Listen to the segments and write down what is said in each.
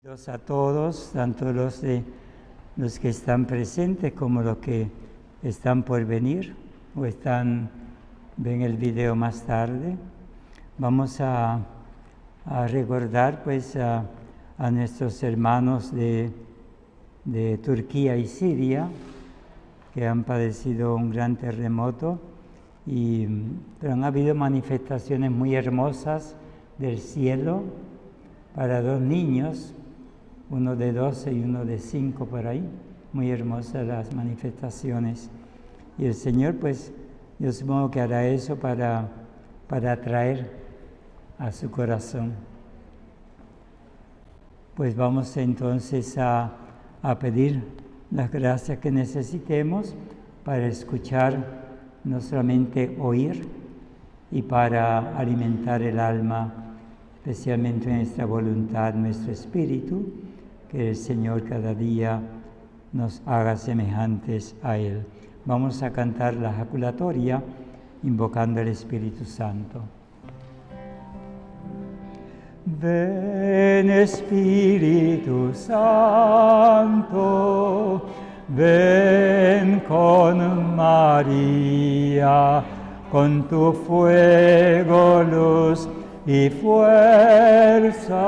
A todos, tanto los que están presentes como los que están por venir o ven el video más tarde. Vamos a recordar pues a nuestros hermanos de Turquía y Siria que han padecido un gran terremoto, pero han habido manifestaciones muy hermosas del cielo para dos niños, uno de 12 y uno de 5 por ahí. Muy hermosas las manifestaciones. Y el Señor, pues, yo supongo que hará eso para atraer a su corazón. Pues vamos entonces a pedir las gracias que necesitemos para escuchar, no solamente oír, y para alimentar el alma, especialmente nuestra voluntad, nuestro espíritu, que el Señor cada día nos haga semejantes a Él. Vamos a cantar la jaculatoria invocando al Espíritu Santo. Ven Espíritu Santo, ven con María, con tu fuego, luz y fuerza.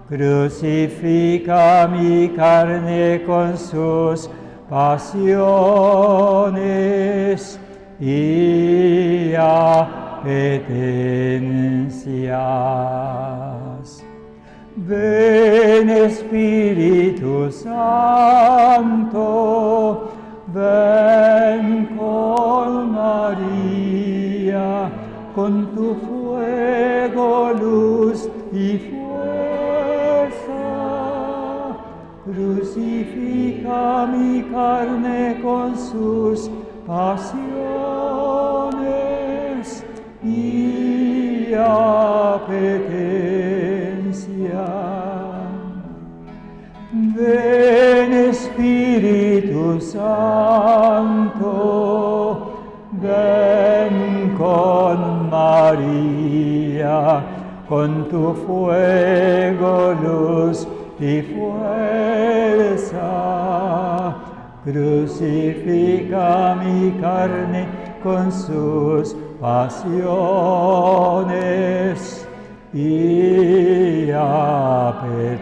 Crucifica mi carne con sus pasiones y apetencias. Ven Espíritu Santo, ven con María, con tu fuego, luz y fuerza. Crucifica mi carne con sus pasiones y apetencia. Ven Espíritu Santo, ven con María, con tu fuego, luz y fuerza. Crucifica mi carne con sus pasiones y apetencias.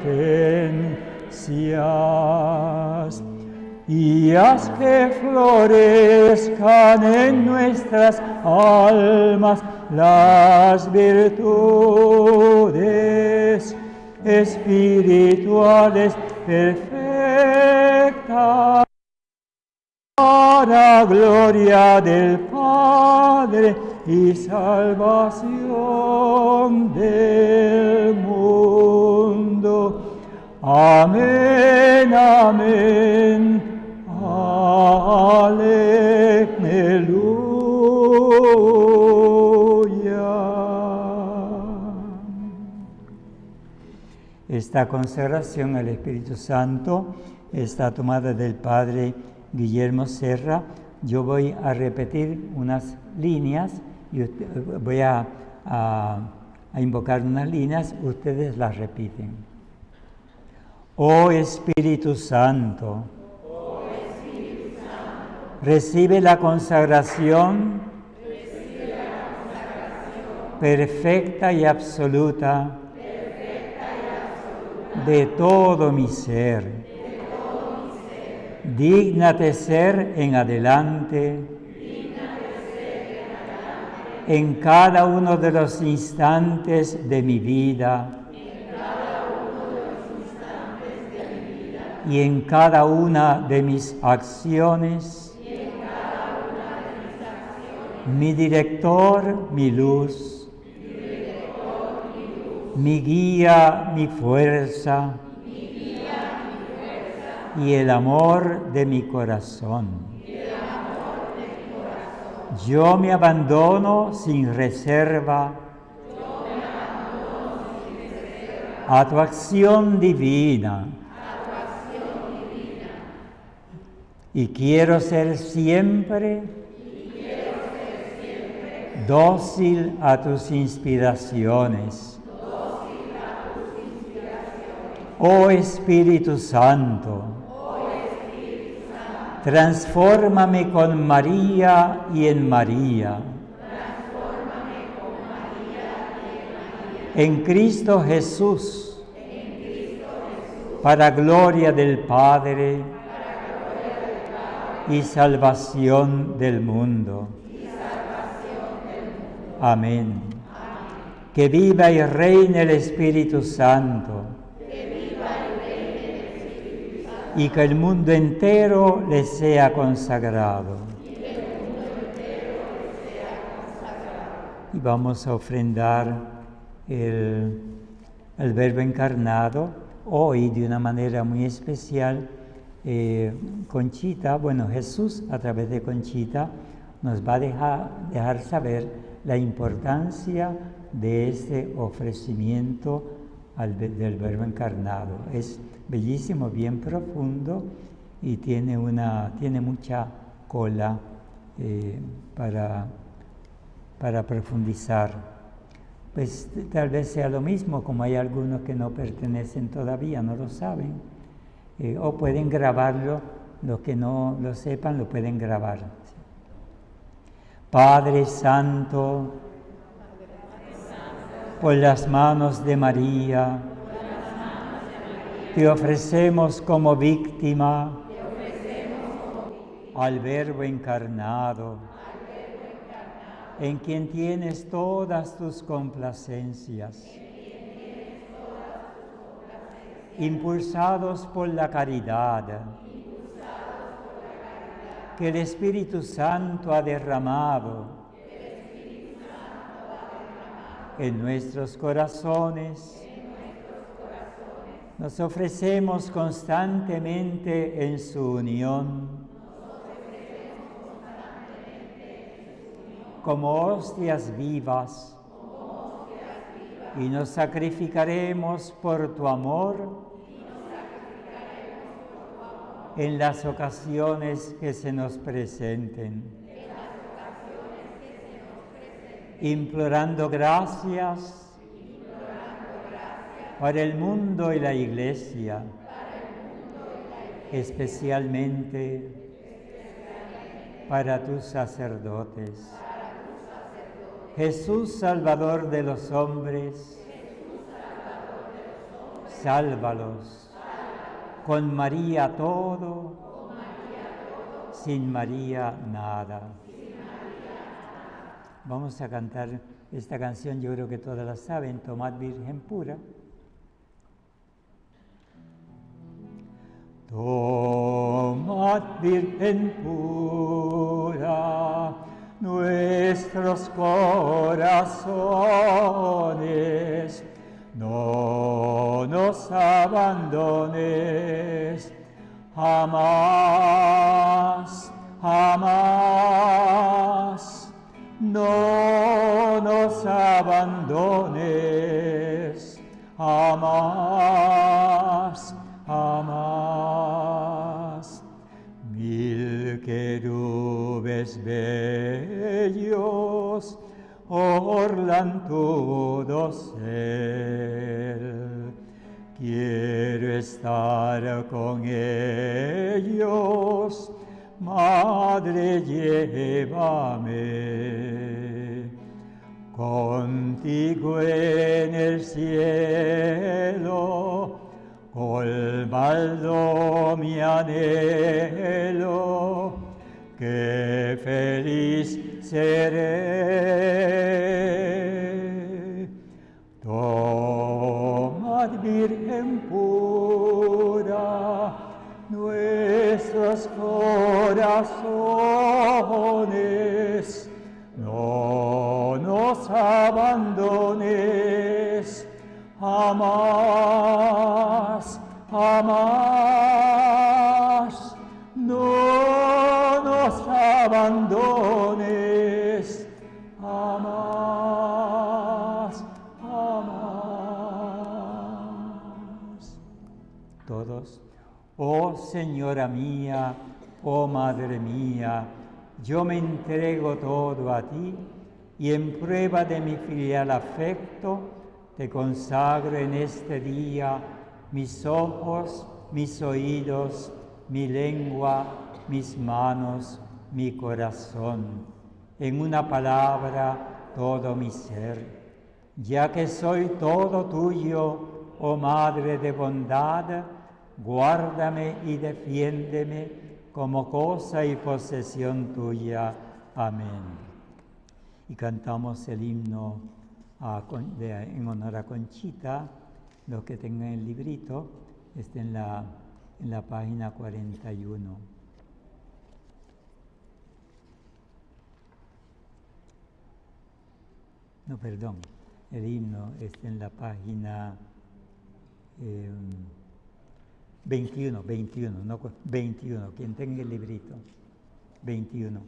Y haz que florezcan en nuestras almas las virtudes espirituales perfectas, para gloria del Padre y salvación del mundo. Amén, amén. Aleluya. Esta consagración al Espíritu Santo está tomada del Padre Guillermo Serra. Yo voy a repetir unas líneas y voy a invocar unas líneas, ustedes las repiten. Oh Espíritu Santo, recibe la consagración perfecta y absoluta de todo mi ser. Dígnate ser en adelante en cada uno de los instantes de mi vida y en cada una de mis acciones, mi director, mi luz, mi guía, mi fuerza y el amor de mi corazón. Yo me abandono sin reserva a tu acción divina. Y quiero ser siempre dócil a tus inspiraciones. Oh Espíritu Santo, transfórmame con María y en María. En Cristo Jesús, para gloria del Padre y salvación del mundo. Amén. Que viva y reine el Espíritu Santo. Y que el mundo entero le sea consagrado. Y vamos a ofrendar el Verbo encarnado hoy de una manera muy especial. Conchita, Jesús a través de Conchita nos va a dejar saber la importancia de este ofrecimiento del Verbo encarnado. Es bellísimo, bien profundo y tiene mucha cola para profundizar. Pues tal vez sea lo mismo, como hay algunos que no pertenecen todavía, no lo saben, o pueden grabarlo, los que no lo sepan lo pueden grabar. Padre Santo, por las manos de María, te ofrecemos como víctima al Verbo encarnado, en quien tienes todas tus complacencias. Impulsados por la caridad que el Espíritu Santo ha derramado en nuestros corazones, nos ofrecemos constantemente en su unión como hostias vivas y nos sacrificaremos por tu amor en las ocasiones que se nos presenten, implorando gracias para el mundo y la Iglesia, especialmente para tus sacerdotes. Jesús, Salvador de los hombres, sálvalos. Con María todo, sin María nada. Vamos a cantar esta canción, yo creo que todas la saben, Tomad Virgen Pura. Tomad Virgen pura nuestros corazones, no nos abandones jamás, jamás, no nos abandones jamás, jamás. Mil querubes bellos orlan tu dosel. Quiero estar con ellos, Madre, llévame. Contigo en el cielo, colmado mi anhelo, que feliz seré. Tomad, Virgen pura, nuestros corazones, no nos abandones jamás, jamás, no nos abandones jamás, jamás. Todos. Oh Señora mía, oh Madre mía, yo me entrego todo a ti y en prueba de mi filial afecto te consagro en este día mis ojos, mis oídos, mi lengua, mis manos, mi corazón, en una palabra, todo mi ser. Ya que soy todo tuyo, oh Madre de bondad, guárdame y defiéndeme como cosa y posesión tuya. Amén. Y cantamos el himno en honor a Conchita. Los que tengan el librito, está en la página 41. No, perdón, el himno está en la página 21, no, 21, quien tenga el librito, 21.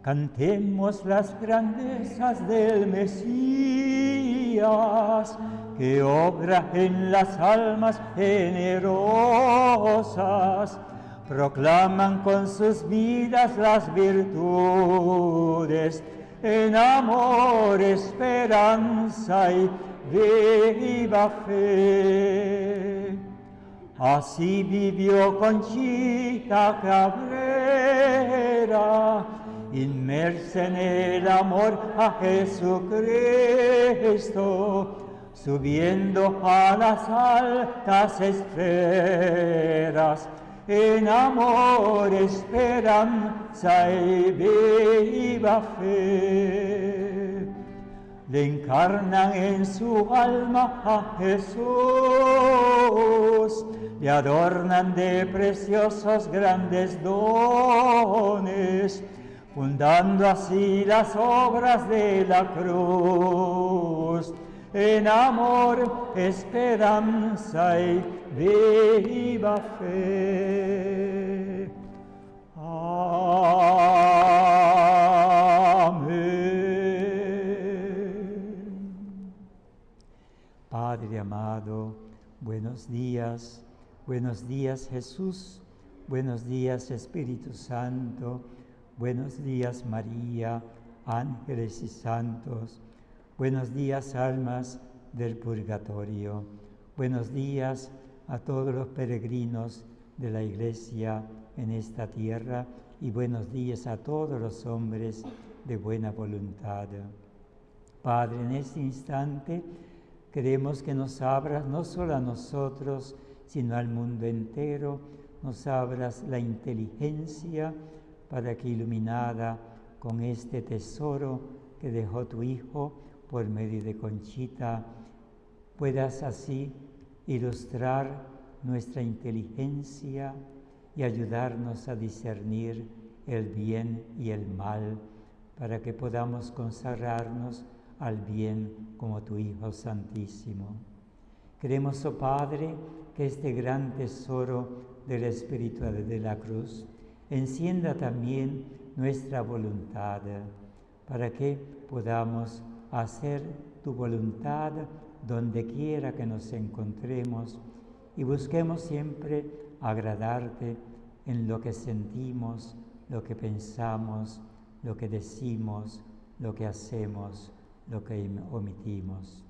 Cantemos las grandezas del Mesías, que obra en las almas generosas, proclaman con sus vidas las virtudes, en amor, esperanza y viva fe. Así vivió Conchita Cabrera, inmersa en el amor a Jesucristo, subiendo a las altas esferas, en amor, esperanza y viva fe. Le encarnan en su alma a Jesús, le adornan de preciosos grandes dones, fundando así las obras de la cruz, en amor, esperanza y viva fe. Amén. Padre amado, buenos días Jesús, buenos días Espíritu Santo, buenos días María, ángeles y santos, buenos días almas del purgatorio, buenos días a todos los peregrinos de la Iglesia en esta tierra y buenos días a todos los hombres de buena voluntad. Padre, en este instante queremos que nos abras no solo a nosotros, sino al mundo entero, nos abras la inteligencia para que iluminada con este tesoro que dejó tu Hijo por medio de Conchita, puedas así ilustrar nuestra inteligencia y ayudarnos a discernir el bien y el mal, para que podamos consagrarnos al bien como tu Hijo Santísimo. Queremos, oh Padre, que este gran tesoro del Espíritu de la cruz encienda también nuestra voluntad, para que podamos hacer tu voluntad donde quiera que nos encontremos y busquemos siempre agradarte en lo que sentimos, lo que pensamos, lo que decimos, lo que hacemos, lo que omitimos.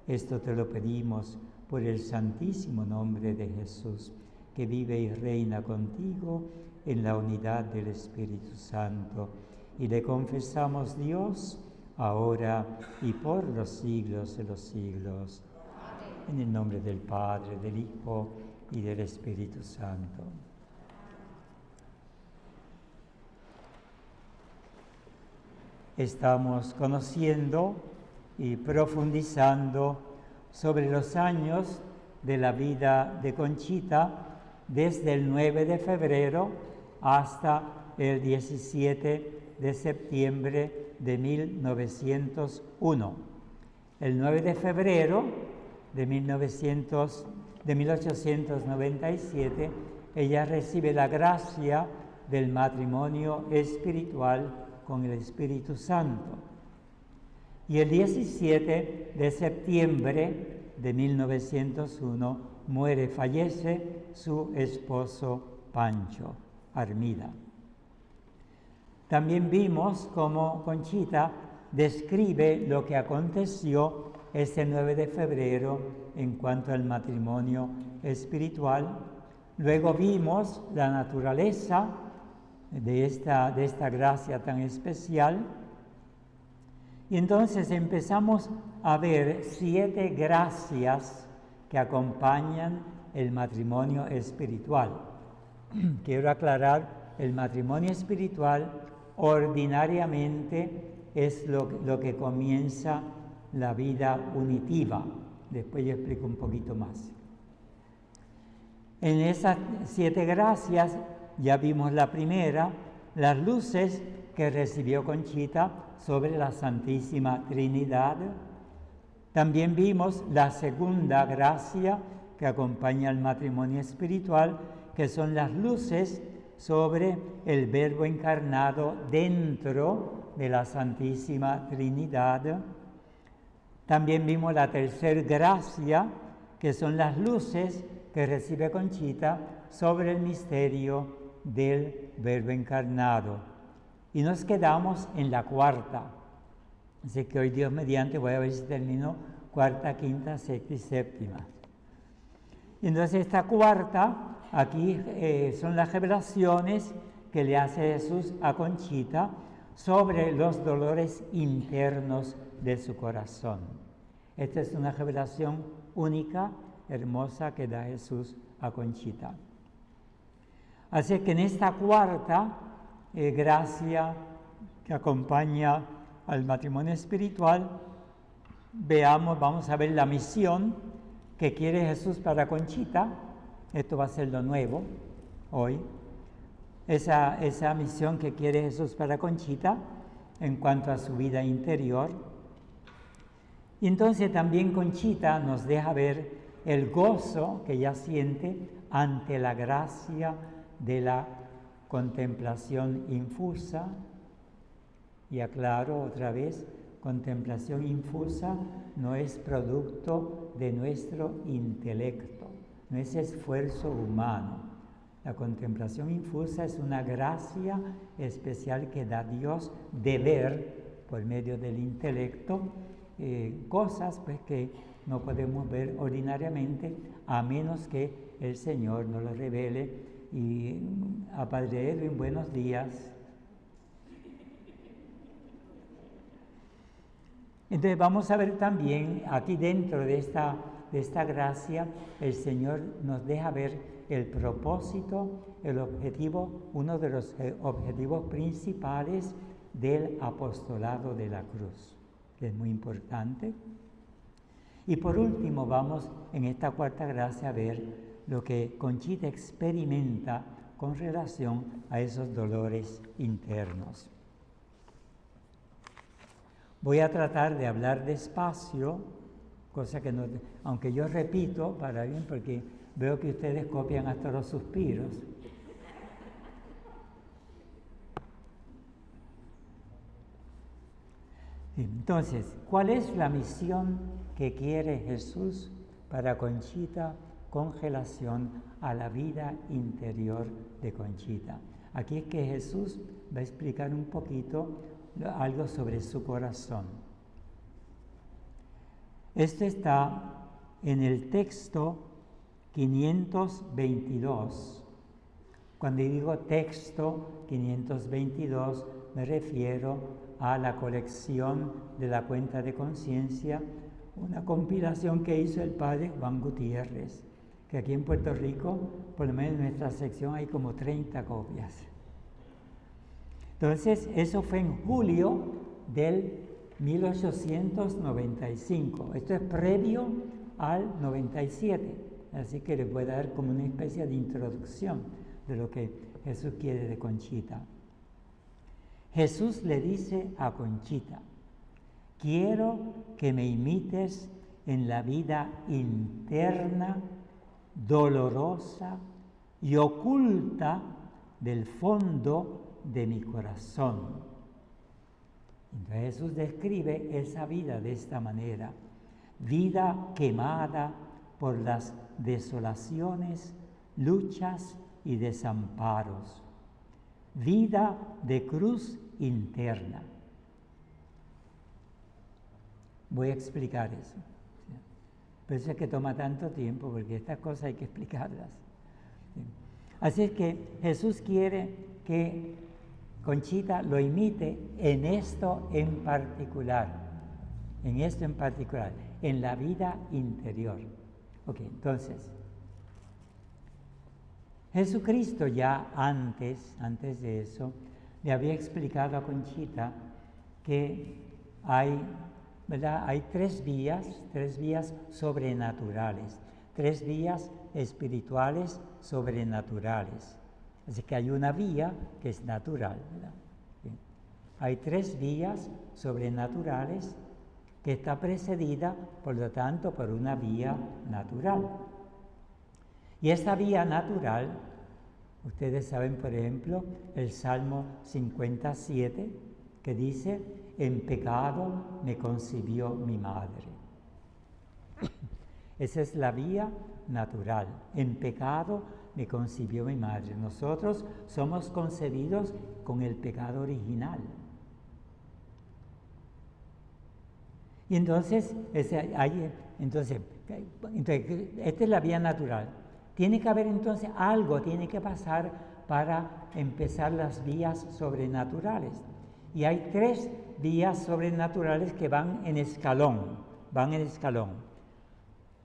Esto te lo pedimos por el santísimo nombre de Jesús, que vive y reina contigo en la unidad del Espíritu Santo, y le confesamos Dios ahora y por los siglos de los siglos. Amén. En el nombre del Padre, del Hijo y del Espíritu Santo. Estamos conociendo y profundizando sobre los años de la vida de Conchita, desde el 9 de febrero hasta el 17 de septiembre de 1901. El 9 de febrero de 1897, ella recibe la gracia del matrimonio espiritual con el Espíritu Santo. Y el 17 de septiembre de 1901 fallece su esposo Pancho Armida. También vimos cómo Conchita describe lo que aconteció este 9 de febrero en cuanto al matrimonio espiritual. Luego vimos la naturaleza de esta gracia tan especial. Y entonces empezamos a ver 7 gracias que acompañan el matrimonio espiritual. Quiero aclarar, el matrimonio espiritual ordinariamente es lo que comienza la vida unitiva. Después yo explico un poquito más. En esas 7 gracias ya vimos la primera, las luces que recibió Conchita sobre la Santísima Trinidad. También vimos la segunda gracia que acompaña al matrimonio espiritual, que son las luces sobre el Verbo encarnado dentro de la Santísima Trinidad. También vimos la tercera gracia, que son las luces que recibe Conchita sobre el misterio del Verbo encarnado. Y nos quedamos en la cuarta. Así que hoy, Dios mediante, voy a ver si termino cuarta, quinta, sexta y séptima. Y entonces esta cuarta, aquí son las revelaciones que le hace Jesús a Conchita sobre los dolores internos de su corazón. Esta es una revelación única, hermosa, que da Jesús a Conchita. Así que en esta cuarta gracia que acompaña al matrimonio espiritual, vamos a ver la misión que quiere Jesús para Conchita. Esto va a ser lo nuevo hoy. Esa misión que quiere Jesús para Conchita en cuanto a su vida interior. Y entonces también Conchita nos deja ver el gozo que ella siente ante la gracia de la contemplación infusa. Y aclaro otra vez, contemplación infusa no es producto de nuestro intelecto, no es esfuerzo humano. La contemplación infusa es una gracia especial que da Dios de ver por medio del intelecto cosas pues, que no podemos ver ordinariamente, a menos que el Señor nos lo revele. Y a Padre Edwin, buenos días. Entonces vamos a ver también, aquí dentro de esta gracia, el Señor nos deja ver el propósito, el objetivo, uno de los objetivos principales del apostolado de la cruz, que es muy importante. Y por último vamos en esta cuarta gracia a ver lo que Conchita experimenta con relación a esos dolores internos. Voy a tratar de hablar despacio, cosa que no, aunque yo repito para bien, porque veo que ustedes copian hasta los suspiros. Entonces, ¿cuál es la misión que quiere Jesús para Conchita con relación a la vida interior de Conchita? Aquí es que Jesús va a explicar un poquito algo sobre su corazón. Esto está en el texto 522. Cuando digo texto 522, me refiero a la colección de la cuenta de conciencia, una compilación que hizo el padre Juan Gutiérrez, que aquí en Puerto Rico, por lo menos en nuestra sección, hay como 30 copias. Entonces, eso fue en julio del 1895. Esto es previo al 97. Así que les voy a dar como una especie de introducción de lo que Jesús quiere de Conchita. Jesús le dice a Conchita: quiero que me imites en la vida interna, dolorosa y oculta del fondo de mi corazón. Entonces Jesús describe esa vida de esta manera: vida quemada por las desolaciones, luchas y desamparos, vida de cruz interna. Voy a explicar eso. Por eso es que toma tanto tiempo, porque estas cosas hay que explicarlas. Así es que Jesús quiere que Conchita lo imite en esto en particular, en la vida interior. Ok, entonces, Jesucristo ya antes de eso, le había explicado a Conchita que hay tres vías sobrenaturales, tres vías espirituales sobrenaturales. Así que hay una vía que es natural, ¿verdad? Bien. Hay tres vías sobrenaturales que está precedida, por lo tanto, por una vía natural. Y esta vía natural, ustedes saben, por ejemplo, el Salmo 57, que dice: en pecado me concibió mi madre. Esa es la vía natural. En pecado me concibió mi madre. Nosotros somos concebidos con el pecado original. Y entonces, esta es la vía natural. Tiene que haber entonces algo, tiene que pasar para empezar las vías sobrenaturales. Y hay tres vías sobrenaturales que van en escalón.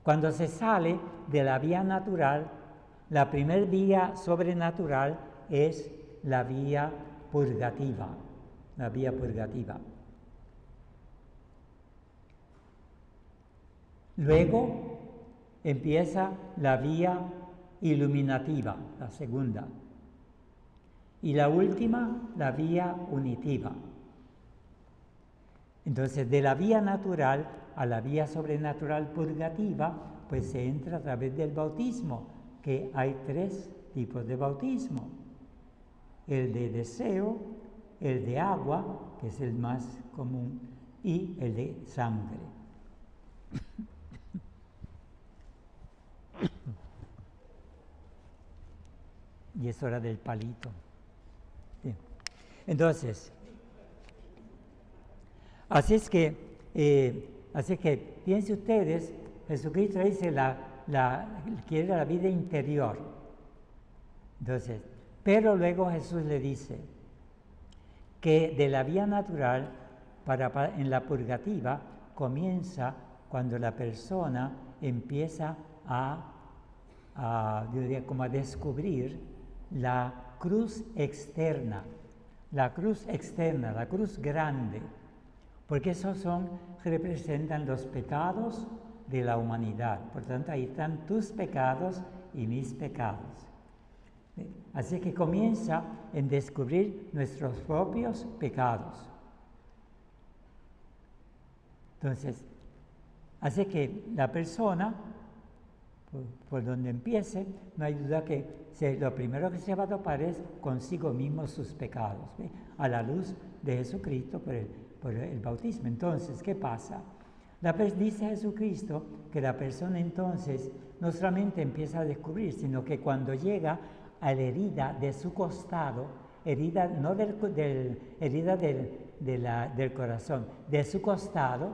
Cuando se sale de la vía natural, la primera vía sobrenatural es la vía purgativa. Luego empieza la vía iluminativa, la segunda. Y la última, la vía unitiva. Entonces, de la vía natural a la vía sobrenatural purgativa, pues se entra a través del bautismo, que hay tres tipos de bautismo. El de deseo, el de agua, que es el más común, y el de sangre. Y es hora del palito. Sí. Entonces, así es que piensen ustedes, Jesucristo dice quiere la vida interior. Entonces, pero luego Jesús le dice que de la vía natural en la purgativa comienza cuando la persona empieza yo diría, como a descubrir la cruz externa, la cruz grande, porque esos representan los pecados de la humanidad. Por tanto, ahí están tus pecados y mis pecados. Así que comienza en descubrir nuestros propios pecados. Entonces, hace que la persona, por donde empiece, no hay duda que lo primero que se va a topar es consigo mismo sus pecados, ¿ve? A la luz de Jesucristo por el bautismo. Entonces, ¿qué pasa? Dice Jesucristo que la persona entonces no solamente empieza a descubrir, sino que cuando llega a la herida de su costado, herida no herida del corazón, de su costado,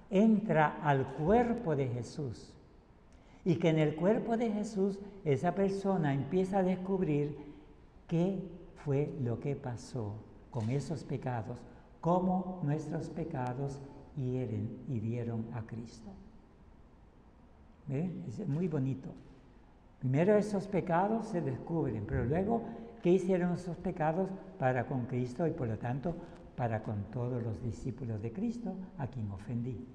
entra al cuerpo de Jesús. Y que en el cuerpo de Jesús esa persona empieza a descubrir qué fue lo que pasó con esos pecados, cómo nuestros pecados hirieron a Cristo. ¿Ve? Es muy bonito. Primero esos pecados se descubren, pero luego, ¿qué hicieron esos pecados para con Cristo y por lo tanto para con todos los discípulos de Cristo a quien ofendí?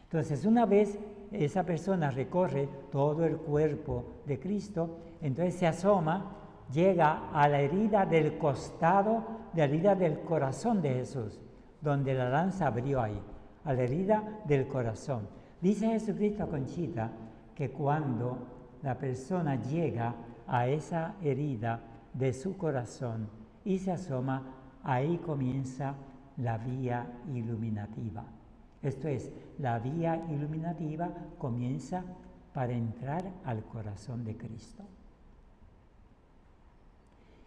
Entonces, una vez esa persona recorre todo el cuerpo de Cristo, entonces se asoma, llega a la herida del costado, la herida del corazón de Jesús, donde la lanza abrió ahí, a la herida del corazón. Dice Jesucristo a Conchita que cuando la persona llega a esa herida de su corazón y se asoma, ahí comienza la vía iluminativa. Esto es, la vía iluminativa comienza para entrar al corazón de Cristo.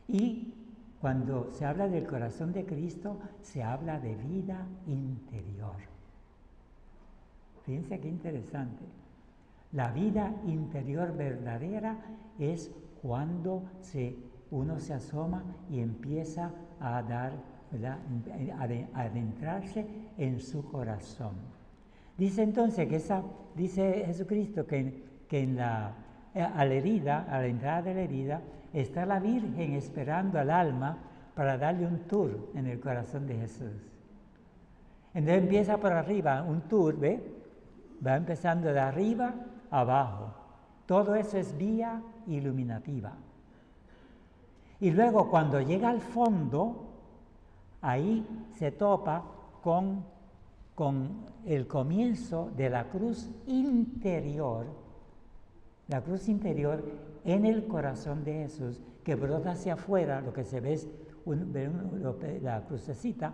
Y cuando se habla del corazón de Cristo, se habla de vida interior. Fíjense qué interesante. La vida interior verdadera es cuando uno se asoma y empieza a dar, ¿verdad?, a adentrarse en su corazón. Dice entonces dice Jesucristo que a la entrada de la herida, está la Virgen esperando al alma para darle un tour en el corazón de Jesús. Entonces empieza por arriba, un tour, ¿ve? Va empezando de arriba a abajo. Todo eso es vía iluminativa. Y luego cuando llega al fondo, ahí se topa con el comienzo de la cruz interior en el corazón de Jesús, que brota hacia afuera, lo que se ve es la crucecita.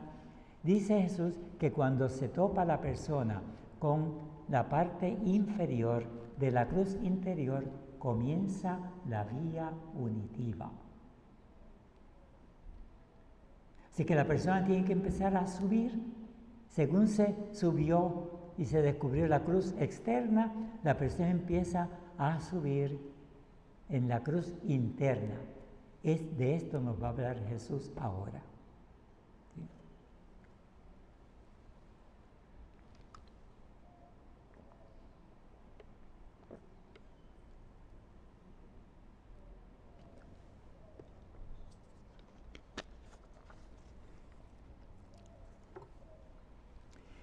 Dice Jesús que cuando se topa la persona con la parte inferior de la cruz interior, comienza la vía unitiva. Así que la persona tiene que empezar a subir. Según se subió y se descubrió la cruz externa, la persona empieza a subir en la cruz interna. De esto nos va a hablar Jesús ahora. ¿Sí?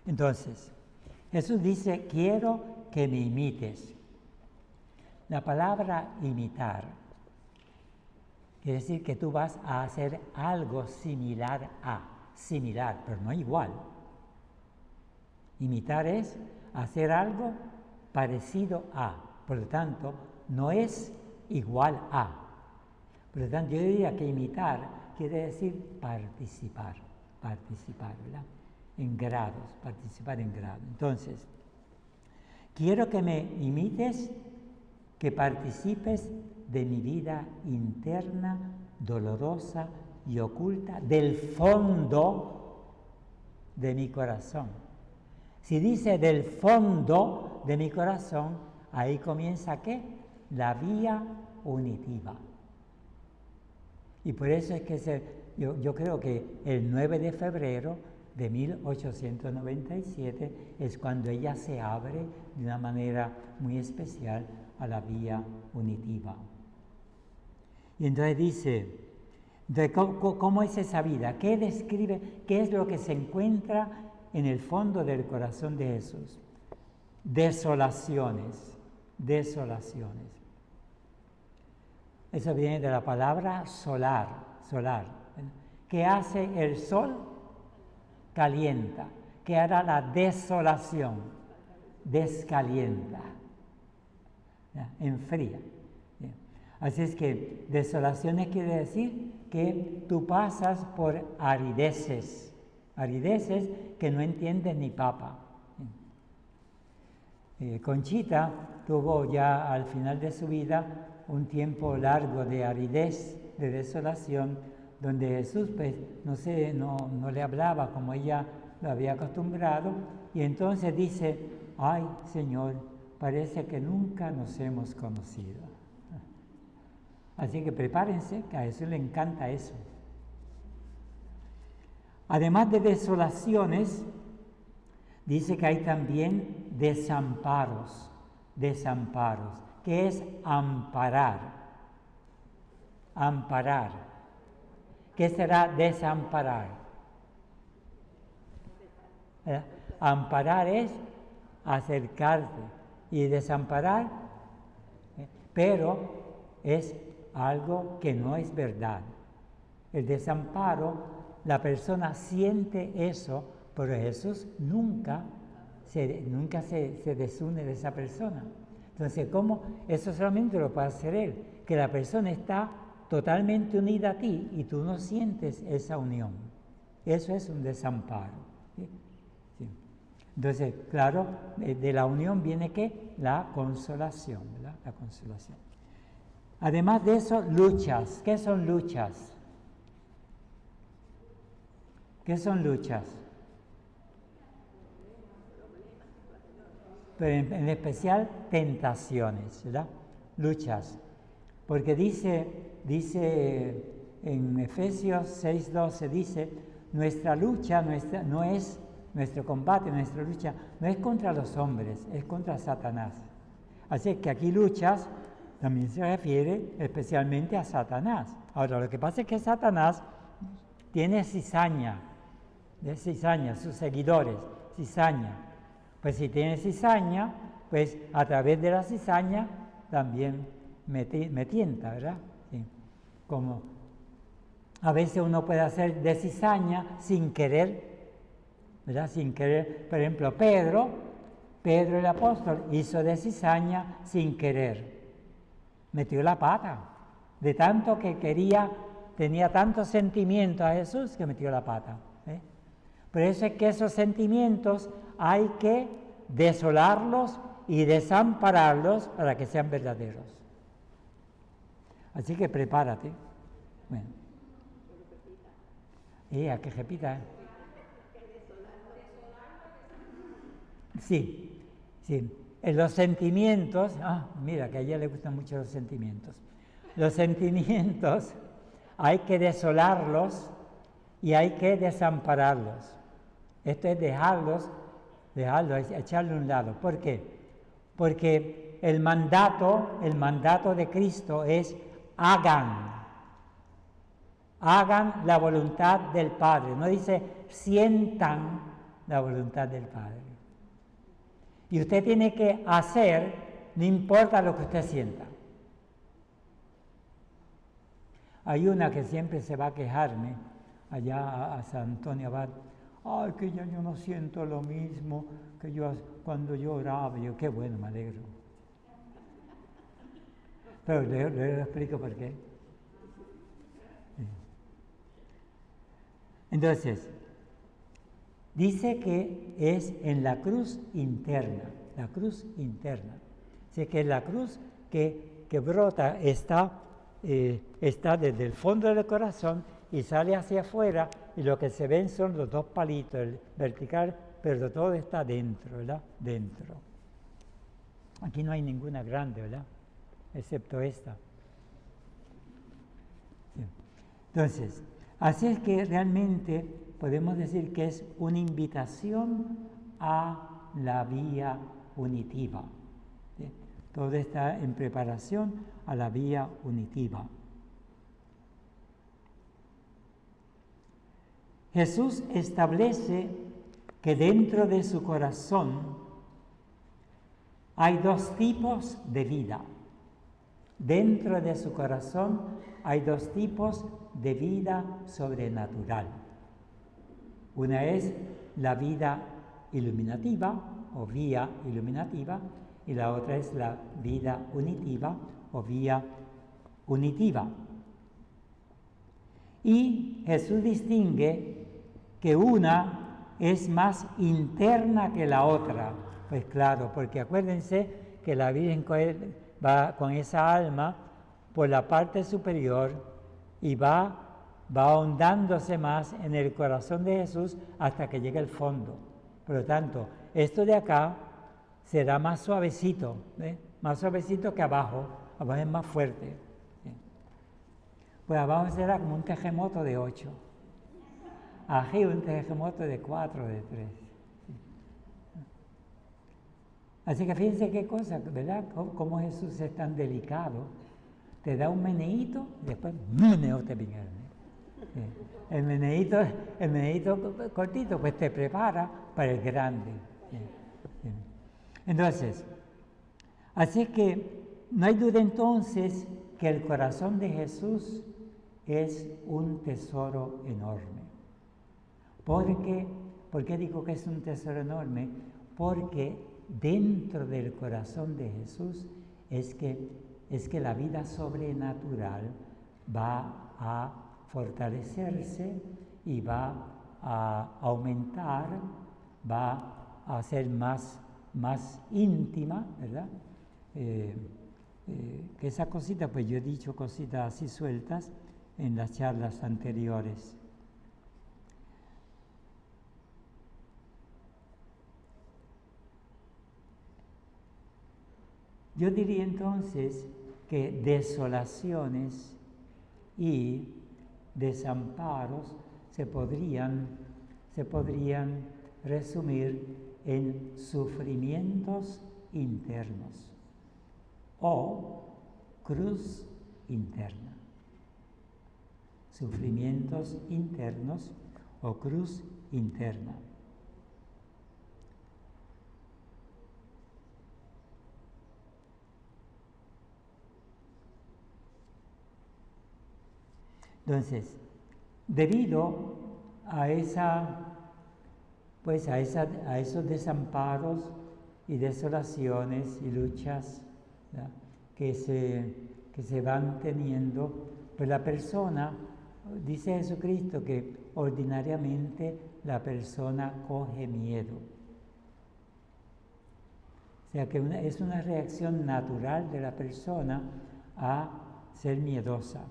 Entonces, Jesús dice, quiero que me imites. La palabra imitar quiere decir que tú vas a hacer algo similar, pero no igual. Imitar es hacer algo parecido a, por lo tanto, no es igual a. Por lo tanto, yo diría que imitar quiere decir participar, ¿verdad? En grados, participar en grados. Entonces, quiero que me imites, que participes de mi vida interna, dolorosa y oculta, del fondo de mi corazón. Si dice del fondo de mi corazón, ahí comienza ¿qué? La vía unitiva. Y por eso es que yo creo que el 9 de febrero de 1897 es cuando ella se abre de una manera muy especial a la vía unitiva. Y entonces dice, ¿cómo es esa vida? ¿Qué describe? ¿Qué es lo que se encuentra en el fondo del corazón de Jesús? Desolaciones. Eso viene de la palabra solar. ¿Qué hace el sol? Calienta. ¿Qué hará la desolación? Descalienta. Enfría. Así es que desolaciones quiere decir que tú pasas por arideces que no entiendes ni papa. Conchita tuvo ya al final de su vida un tiempo largo de aridez, de desolación, donde Jesús pues no le hablaba como ella lo había acostumbrado, y entonces dice, ay Señor, parece que nunca nos hemos conocido. Así que prepárense, que a Jesús le encanta eso. Además de desolaciones, dice que hay también desamparos. ¿Qué es amparar? ¿Qué será desamparar? Amparar es acercarse y desamparar, pero es algo que no es verdad. El desamparo, la persona siente eso, pero Jesús nunca se desune de esa persona. Entonces, ¿cómo? Eso solamente lo puede hacer Él, que la persona está totalmente unida a ti y tú no sientes esa unión. Eso es un desamparo. ¿Sí? Sí. Entonces, claro, de la unión viene ¿qué? La consolación, ¿verdad? La consolación. Además de eso, luchas. ¿Qué son luchas? pero en especial tentaciones, ¿verdad? Luchas. Porque dice en Efesios 6:12, dice, nuestra lucha no es nuestro combate, nuestra lucha no es contra los hombres, es contra Satanás. Así que aquí luchas también se refiere especialmente a Satanás. Ahora, lo que pasa es que Satanás tiene cizaña, sus seguidores, cizaña. Pues si tiene cizaña, pues a través de la cizaña también me tienta, ¿verdad? Sí. Como a veces uno puede hacer de cizaña sin querer, ¿verdad? Sin querer. Por ejemplo, Pedro el apóstol hizo de cizaña sin querer. Metió la pata. De tanto que tenía tanto sentimiento a Jesús que metió la pata. Por eso es que esos sentimientos hay que desolarlos y desampararlos para que sean verdaderos. Así que prepárate. Bueno. A que repita. Sí. En los sentimientos, mira que a ella le gustan mucho los sentimientos. Los sentimientos hay que desolarlos y hay que desampararlos. Esto es dejarlos, echarle a un lado. ¿Por qué? Porque el mandato de Cristo es hagan la voluntad del Padre. No dice sientan la voluntad del Padre. Y usted tiene que hacer, no importa lo que usted sienta. Hay una que siempre se va a quejarme allá a San Antonio Abad. Ay, que ya yo no siento lo mismo que yo cuando yo oraba. Yo, qué bueno, me alegro. Pero le explico por qué. Entonces, dice que es en la cruz interna. Así que la cruz que brota está desde el fondo del corazón y sale hacia afuera, y lo que se ven son los dos palitos, el vertical, pero todo está dentro, ¿verdad? Dentro. Aquí no hay ninguna grande, ¿verdad? Excepto esta. Sí. Entonces, así es que realmente podemos decir que es una invitación a la vía unitiva. ¿Sí? Todo está en preparación a la vía unitiva. Jesús establece que dentro de su corazón hay dos tipos de vida. Dentro de su corazón hay dos tipos de vida sobrenatural. Una es la vida iluminativa o vía iluminativa, y la otra es la vida unitiva o vía unitiva. Y Jesús distingue que una es más interna que la otra. Pues claro, porque acuérdense que la Virgen va con esa alma por la parte superior y va ahondándose más en el corazón de Jesús hasta que llegue al fondo. Por lo tanto, esto de acá será más suavecito, más suavecito que abajo. Abajo es más fuerte. Pues abajo será como un terremoto de 8. Arriba un terremoto de 4, de 3. Así que fíjense qué cosa, ¿verdad? Cómo Jesús es tan delicado. Te da un meneíto y después meneo te viene. El meneíto cortito, pues te prepara para el grande. Entonces, así es que no hay duda entonces que el corazón de Jesús es un tesoro enorme. ¿Por qué digo que es un tesoro enorme? Porque dentro del corazón de Jesús es que la vida sobrenatural va a fortalecerse y va a aumentar, va a ser más íntima, ¿verdad? Que esa cosita, pues yo he dicho cositas así sueltas en las charlas anteriores. Yo diría entonces que desolaciones y desamparos se podrían resumir en sufrimientos internos o cruz interna. Sufrimientos internos o cruz interna. Entonces, debido a esos desamparos y desolaciones y luchas, ¿verdad?, que se van teniendo, pues la persona, dice Jesucristo que ordinariamente la persona coge miedo. O sea que es una reacción natural de la persona a ser miedosa.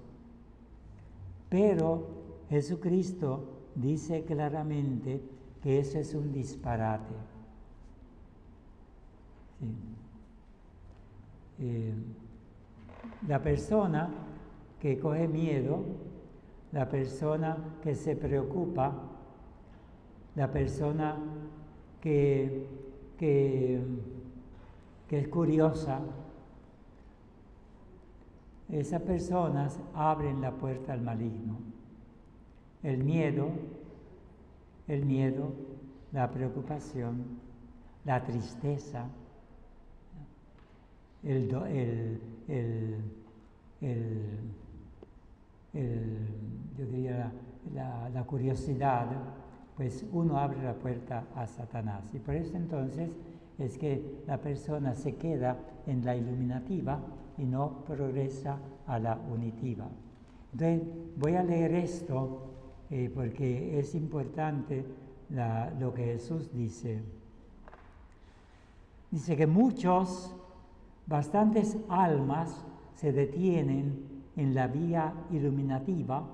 Pero Jesucristo dice claramente que eso es un disparate. Sí. La persona que coge miedo, la persona que se preocupa, la persona que es curiosa, esas personas abren la puerta al maligno. El miedo, la preocupación, la tristeza, yo diría la curiosidad, pues uno abre la puerta a Satanás. Y por eso entonces es que la persona se queda en la iluminativa y no progresa a la unitiva. Entonces voy a leer esto porque es importante lo que Jesús dice. Dice que bastantes almas se detienen en la vía iluminativa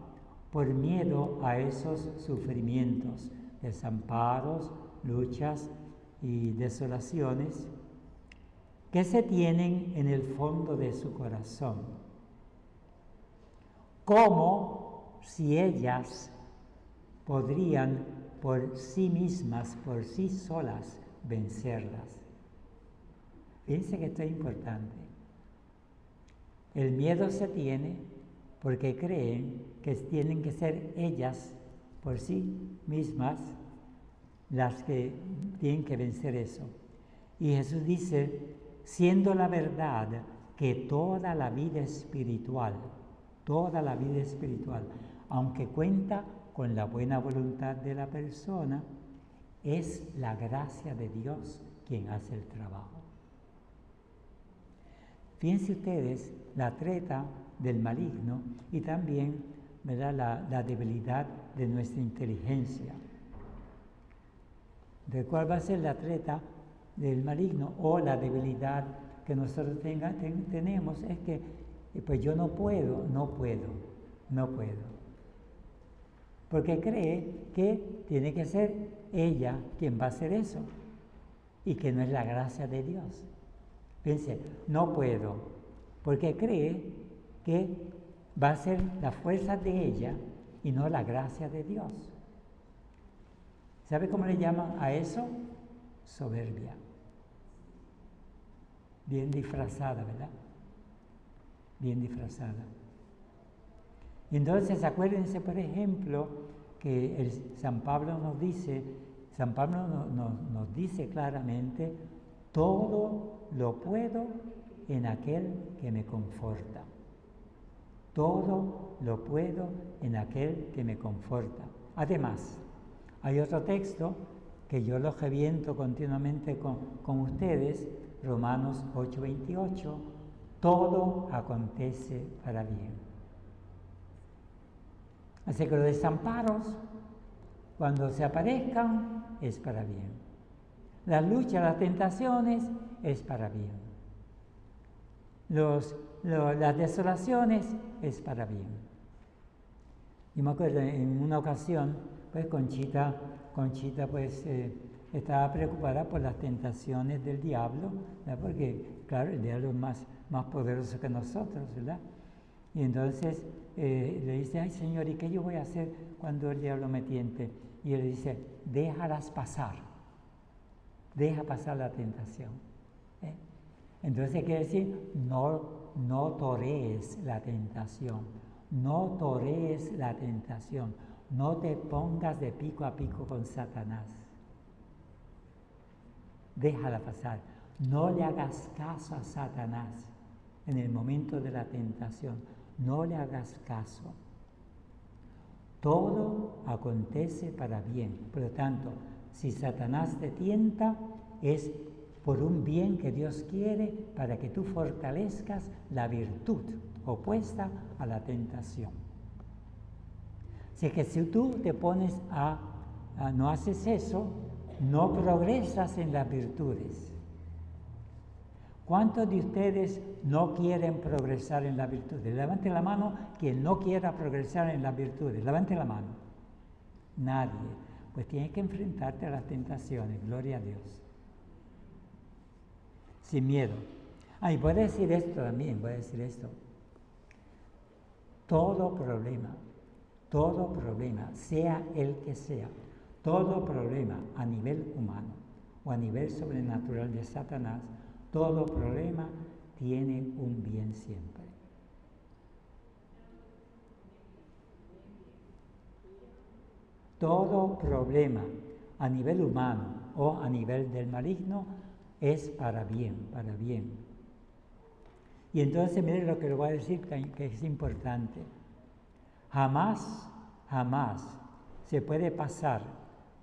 por miedo a esos sufrimientos, desamparos, luchas y desolaciones que se tienen en el fondo de su corazón, como si ellas podrían por sí mismas, por sí solas, vencerlas. Fíjense que esto es importante. El miedo se tiene porque creen que tienen que ser ellas por sí mismas las que tienen que vencer eso. Y Jesús dice, siendo la verdad que toda la vida espiritual, aunque cuenta con la buena voluntad de la persona, es la gracia de Dios quien hace el trabajo. Fíjense ustedes la treta del maligno y también, ¿verdad?, la debilidad de nuestra inteligencia. ¿De cuál va a ser la treta del maligno o la debilidad que nosotros tenemos? Es que pues yo no puedo. Porque cree que tiene que ser ella quien va a hacer eso y que no es la gracia de Dios. Fíjense, no puedo, porque cree que va a ser la fuerza de ella y no la gracia de Dios. ¿Sabe cómo le llaman a eso? Soberbia. Bien disfrazada, ¿verdad? Bien disfrazada. Entonces, acuérdense, por ejemplo, que San Pablo nos dice claramente, todo lo puedo en aquel que me conforta. Todo lo puedo en aquel que me conforta. Además, hay otro texto que yo lo reviento continuamente con ustedes, Romanos 8:28, todo acontece para bien. Así que los desamparos, cuando se aparezcan, es para bien. Las luchas, las tentaciones, es para bien. Las desolaciones, es para bien. Yo me acuerdo en una ocasión, pues Conchita pues estaba preocupada por las tentaciones del diablo, ¿verdad? Porque, claro, el diablo es más poderoso que nosotros, ¿verdad? Y entonces le dice, ay Señor, ¿y qué yo voy a hacer cuando el diablo me tiente? Y él le dice, déjalas pasar, deja pasar la tentación. Entonces quiere decir, no torees la tentación, no torees la tentación, no te pongas de pico a pico con Satanás. Déjala pasar, no le hagas caso a Satanás en el momento de la tentación, no le hagas caso. Todo acontece para bien, por lo tanto, si Satanás te tienta, es por un bien que Dios quiere para que tú fortalezcas la virtud opuesta a la tentación. Así que si tú te pones no haces eso, no progresas en las virtudes. ¿Cuántos de ustedes no quieren progresar en las virtudes? Levante la mano quien no quiera progresar en las virtudes. Levante la mano. Nadie. Pues tienes que enfrentarte a las tentaciones. Gloria a Dios. Sin miedo. Y voy a decir esto también, Todo problema, sea el que sea, todo problema a nivel humano o a nivel sobrenatural de Satanás, todo problema tiene un bien siempre. Todo problema a nivel humano o a nivel del maligno es para bien, para bien. Y entonces miren lo que le voy a decir que es importante. Jamás se puede pasar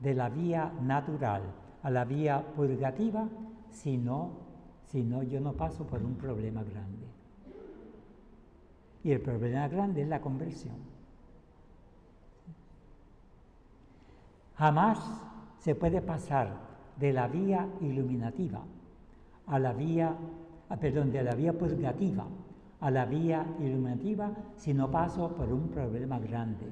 de la vía natural a la vía purgativa si no yo no paso por un problema grande. Y el problema grande es la conversión. Jamás se puede pasar de la vía iluminativa a la vía, de la vía purgativa a la vía iluminativa si no paso por un problema grande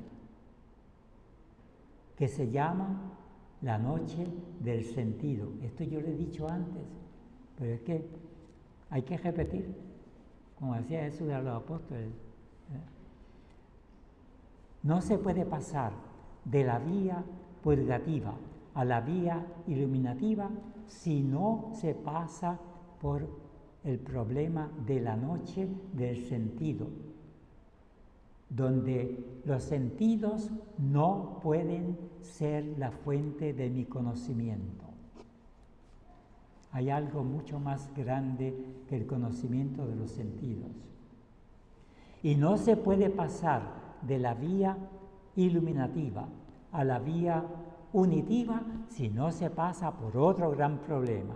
que se llama la noche del sentido. Esto yo lo he dicho antes, pero es que hay que repetir, como decía Jesús a los apóstoles. No se puede pasar de la vía purgativa a la vía iluminativa si no se pasa por el problema de la noche del sentido, donde los sentidos no pueden ser la fuente de mi conocimiento. Hay algo mucho más grande que el conocimiento de los sentidos. Y no se puede pasar de la vía iluminativa a la vía unitiva si no se pasa por otro gran problema.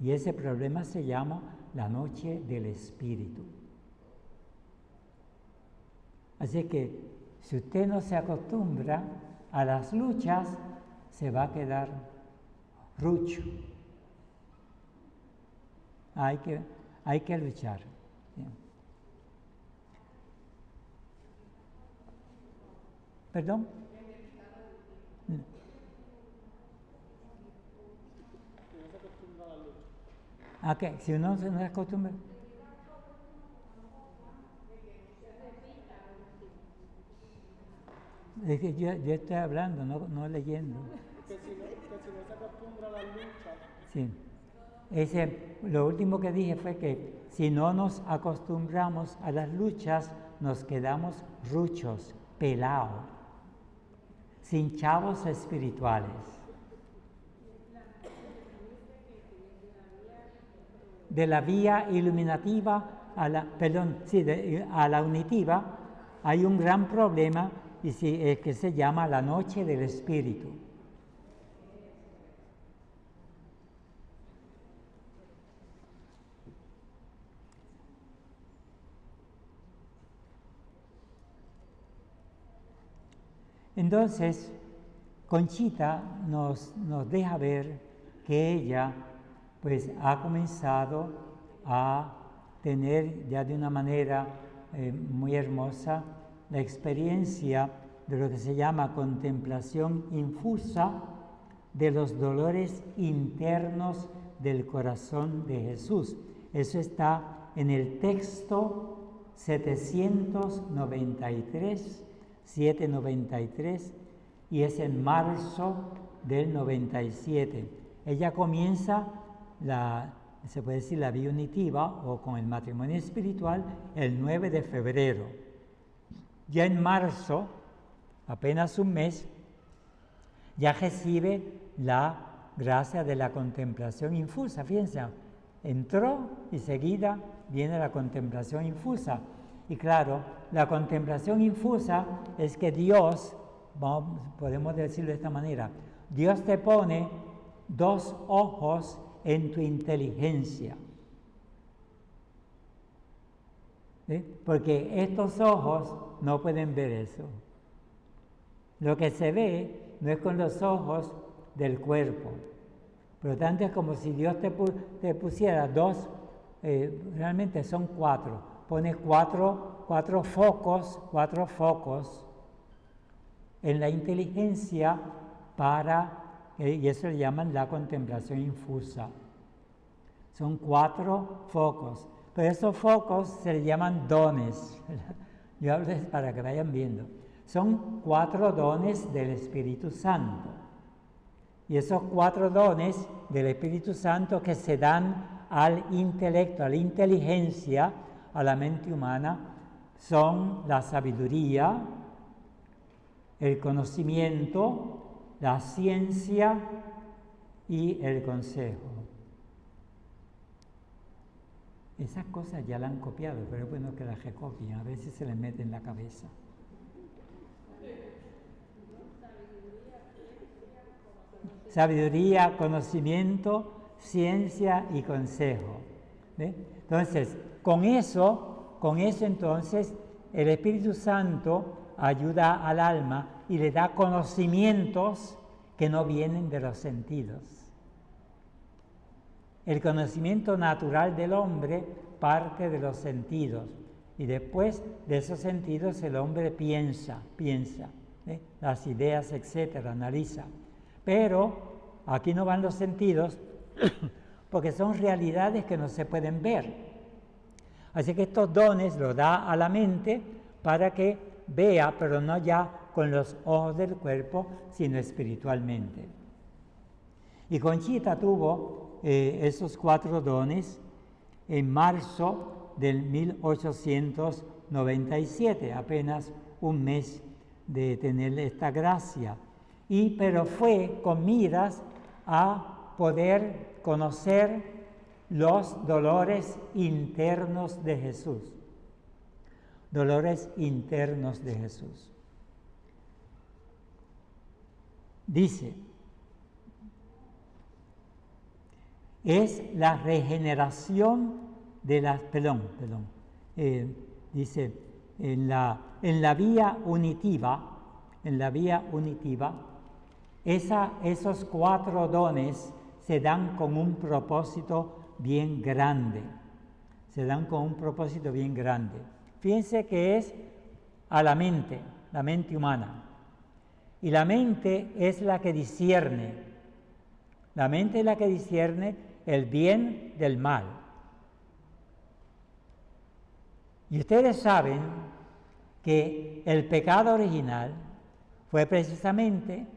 Y ese problema se llama la noche del espíritu. Así que si usted no se acostumbra a las luchas, se va a quedar rucho. Hay que luchar. Bien. ¿Perdón? ¿qué? Si uno no se acostumbra. Es que yo estoy hablando, no leyendo. Que si no se acostumbra a la lucha. Sí. Lo último que dije fue que si no nos acostumbramos a las luchas, nos quedamos ruchos, pelados, sin chavos espirituales. De la vía iluminativa a la unitiva hay un gran problema que se llama la noche del espíritu. Entonces, Conchita nos deja ver que ella pues ha comenzado a tener ya de una manera muy hermosa la experiencia de lo que se llama contemplación infusa de los dolores internos del corazón de Jesús. Eso está en el texto 793 y es en marzo del 97. Ella comienza se puede decir la vía unitiva o con el matrimonio espiritual el 9 de febrero. Ya en marzo, apenas un mes, ya recibe la gracia de la contemplación infusa. Fíjense, entró y seguida viene la contemplación infusa. Y claro, la contemplación infusa es que Dios, podemos decirlo de esta manera, Dios te pone dos ojos en tu inteligencia. ¿Sí? Porque estos ojos no pueden ver eso. Lo que se ve no es con los ojos del cuerpo. Por lo tanto, es como si Dios te pusiera dos, realmente son cuatro. Pone cuatro focos en la inteligencia y eso le llaman la contemplación infusa. Son 4 focos, pero esos focos se le llaman dones. Yo hablo para que vayan viendo. Son 4 dones del Espíritu Santo. Y esos 4 dones del Espíritu Santo que se dan al intelecto, a la inteligencia, a la mente humana, son la sabiduría, el conocimiento, la ciencia y el consejo. Esas cosas ya la han copiado, pero es bueno que las recopien, a veces se les mete en la cabeza. Sabiduría, conocimiento, ciencia y consejo. ¿Ve? Entonces, con eso entonces, el Espíritu Santo ayuda al alma y le da conocimientos que no vienen de los sentidos. El conocimiento natural del hombre parte de los sentidos y después de esos sentidos el hombre piensa, las ideas, etcétera, analiza. Pero aquí no van los sentidos porque son realidades que no se pueden ver. Así que estos dones los da a la mente para que vea, pero no ya con los ojos del cuerpo, sino espiritualmente. Y Conchita tuvo esos 4 dones en marzo del 1897, apenas un mes de tener esta gracia. Pero fue con miras a poder conocer los dolores internos de Jesús. Dolores internos de Jesús. Dice, es la regeneración de las, dice, en la vía unitiva, esos 4 dones se dan con un propósito bien grande. Fíjense que es a la mente humana. Y la mente es la que discierne. La mente es la que discierne el bien del mal. Y ustedes saben que el pecado original fue precisamente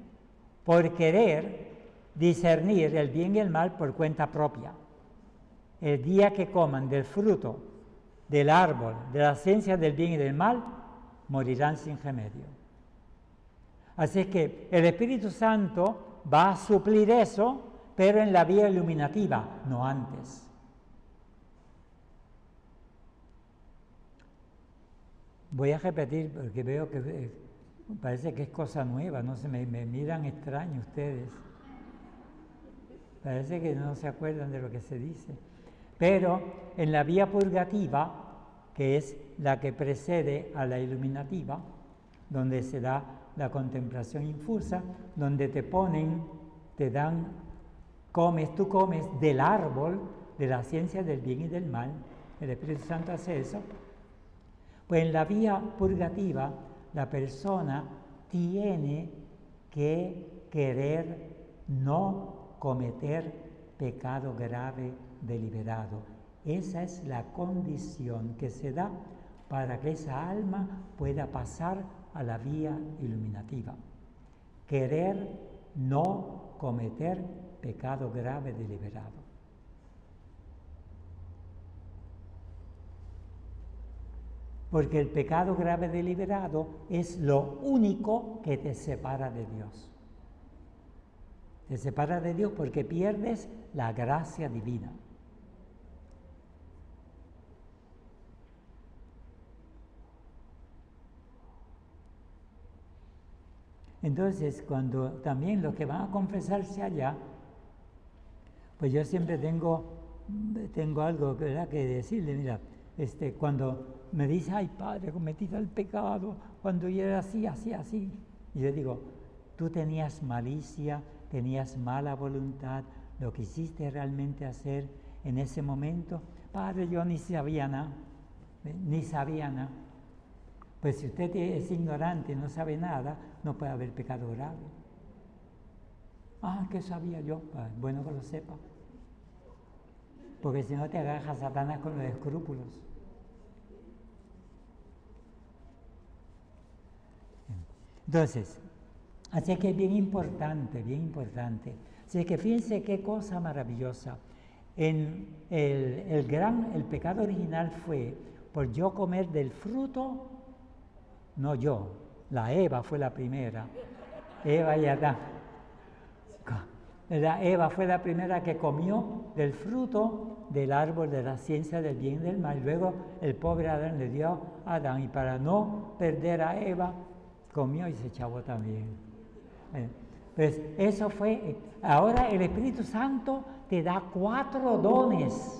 por querer discernir el bien y el mal por cuenta propia. El día que coman del fruto del árbol de la ciencia del bien y del mal, morirán sin remedio. Así es que el Espíritu Santo va a suplir eso, pero en la vía iluminativa, no antes. Voy a repetir porque veo que parece que es cosa nueva, no sé, me miran extraño ustedes. Parece que no se acuerdan de lo que se dice. Pero en la vía purgativa, que es la que precede a la iluminativa, donde se da la contemplación infusa, donde te dan, tú comes del árbol de la ciencia del bien y del mal, el Espíritu Santo hace eso, pues en la vía purgativa la persona tiene que querer no cometer pecado grave deliberado. Esa es la condición que se da para que esa alma pueda pasar a la vía iluminativa. Querer no cometer pecado grave deliberado. Porque el pecado grave deliberado es lo único que te separa de Dios. Te separa de Dios porque pierdes la gracia divina. Entonces, cuando también los que van a confesarse allá, pues yo siempre tengo algo, ¿verdad?, que decirle. Mira, cuando me dice, ay padre, cometí tal pecado, cuando yo era así, y yo digo, tú tenías malicia, tenías mala voluntad, lo que quisiste realmente hacer en ese momento, padre, yo ni sabía nada. Pues si usted es ignorante y no sabe nada, no puede haber pecado grave. ¿Qué sabía yo? Pues bueno que lo sepa. Porque si no te agarra Satanás con los escrúpulos. Entonces, así que es bien importante. Así que fíjense qué cosa maravillosa. El pecado original fue por yo comer del fruto. No yo, la Eva fue la primera. Eva y Adán. Eva fue la primera que comió del fruto del árbol de la ciencia del bien y del mal. Luego el pobre Adán le dio a Adán y para no perder a Eva, comió y se chavó también. Pues eso fue. Ahora el Espíritu Santo te da 4 dones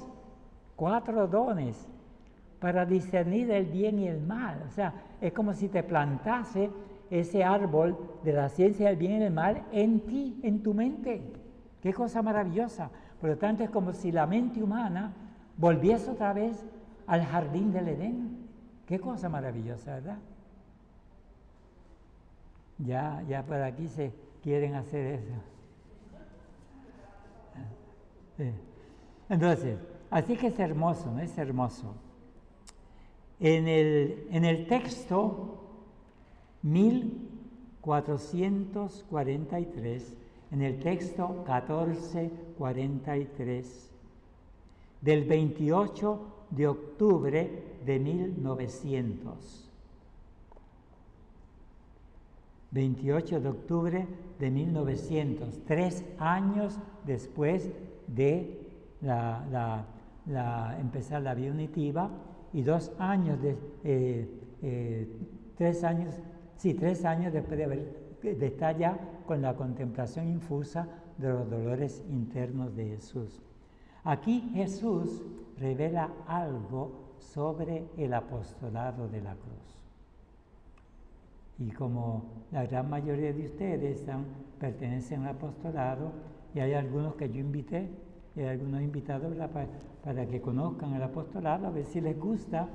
para discernir el bien y el mal. O sea, es como si te plantase ese árbol de la ciencia del bien y del mal en ti, en tu mente. Qué cosa maravillosa. Por lo tanto, es como si la mente humana volviese otra vez al jardín del Edén. Qué cosa maravillosa, ¿verdad? Ya por aquí se quieren hacer eso. Entonces, así que es hermoso, ¿no? Es hermoso. En el texto 1443, en el texto 1443, del 28 de octubre de 1900. 28 de octubre de 1900, 3 años después de empezar la vida unitiva y 2 años, 3 años después de estar ya con la contemplación infusa de los dolores internos de Jesús. Aquí Jesús revela algo sobre el apostolado de la cruz. Y como la gran mayoría de ustedes pertenecen al apostolado, y hay algunos que yo invité, y hay algunos invitados para que conozcan el apostolado, a ver si les gusta.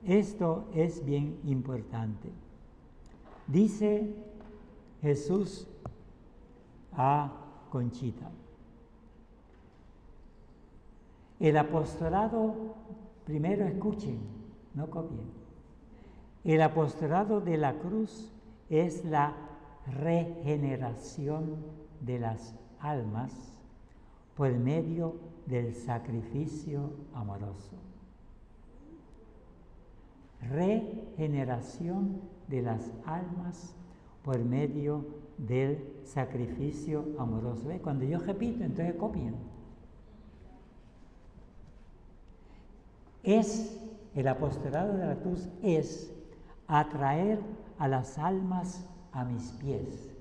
Esto es bien importante. Dice Jesús a Conchita: el apostolado, primero escuchen, no copien. El apostolado de la cruz es la regeneración de las almas por medio del sacrificio amoroso. Regeneración de las almas por medio del sacrificio amoroso. ¿Ve? Cuando yo repito, entonces copien. El apostolado de la cruz es atraer a las almas a mis pies.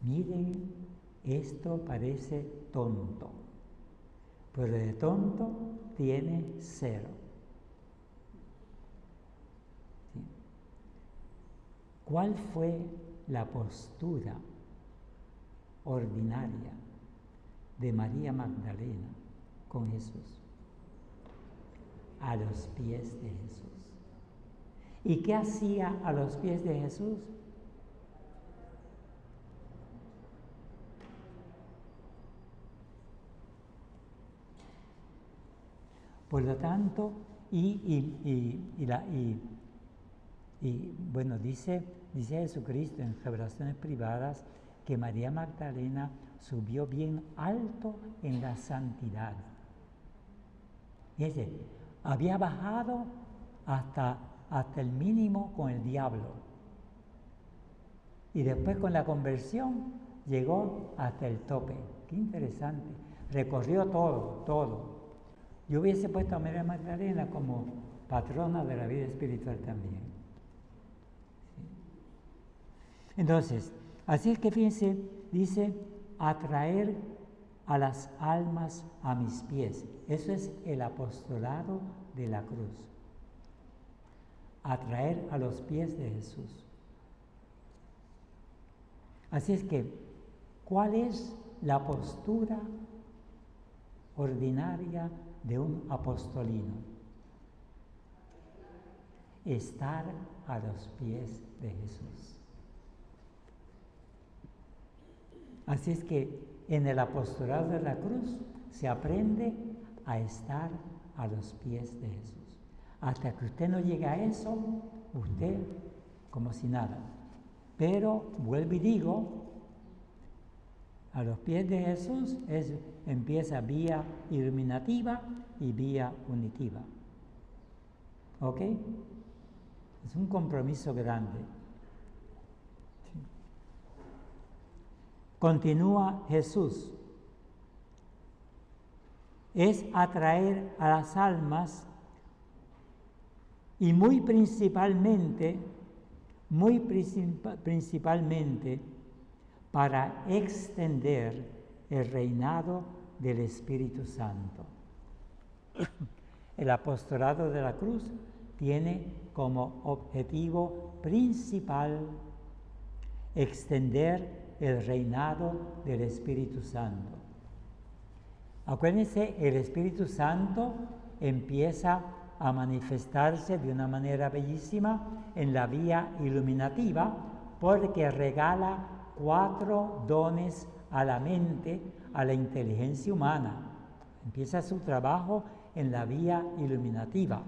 Miren, esto parece tonto, pero de tonto tiene 0. ¿Sí? ¿Cuál fue la postura ordinaria de María Magdalena con Jesús? a los pies de Jesús. ¿Y qué hacía a los pies de Jesús? Por lo tanto, bueno, dice Jesucristo en revelaciones privadas que María Magdalena subió bien alto en la santidad. Fíjense, había bajado hasta el mínimo con el diablo. Y después con la conversión llegó hasta el tope. Qué interesante. Recorrió todo. Yo hubiese puesto a María Magdalena como patrona de la vida espiritual también. ¿Sí? Entonces, así es que fíjense, dice, atraer a las almas a mis pies. Eso es el apostolado de la cruz. Atraer a los pies de Jesús. Así es que, ¿cuál es la postura ordinaria de un apostolino? Estar a los pies de Jesús. Así es que en el apostolado de la cruz se aprende a estar a los pies de Jesús. Hasta que usted no llegue a eso, usted como si nada. Pero, vuelvo y digo, a los pies de Jesús empieza vía iluminativa y vía unitiva. ¿Ok? Es un compromiso grande. Sí. Continúa Jesús. Es atraer a las almas y muy principalmente para extender el reinado del Espíritu Santo. El apostolado de la cruz tiene como objetivo principal extender el reinado del Espíritu Santo. Acuérdense, el Espíritu Santo empieza a manifestarse de una manera bellísima en la vía iluminativa porque regala 4 dones a la mente, a la inteligencia humana. Empieza su trabajo en la vía iluminativa.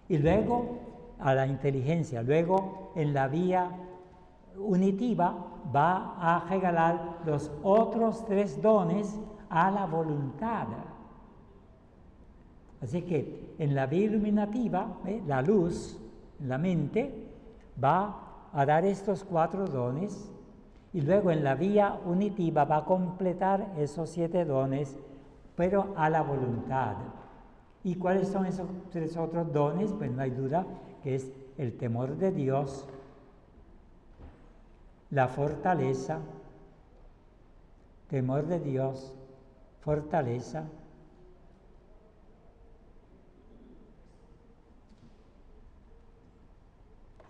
Y luego a la inteligencia, luego en la vía unitiva va a regalar los otros 3 dones a la voluntad. Así que en la vía iluminativa, la luz, la mente, va a dar estos 4 dones y luego en la vía unitiva va a completar esos 7 dones, pero a la voluntad. ¿Y cuáles son esos 3 otros dones? Pues no hay duda que es el temor de Dios, la fortaleza, temor de Dios, fortaleza,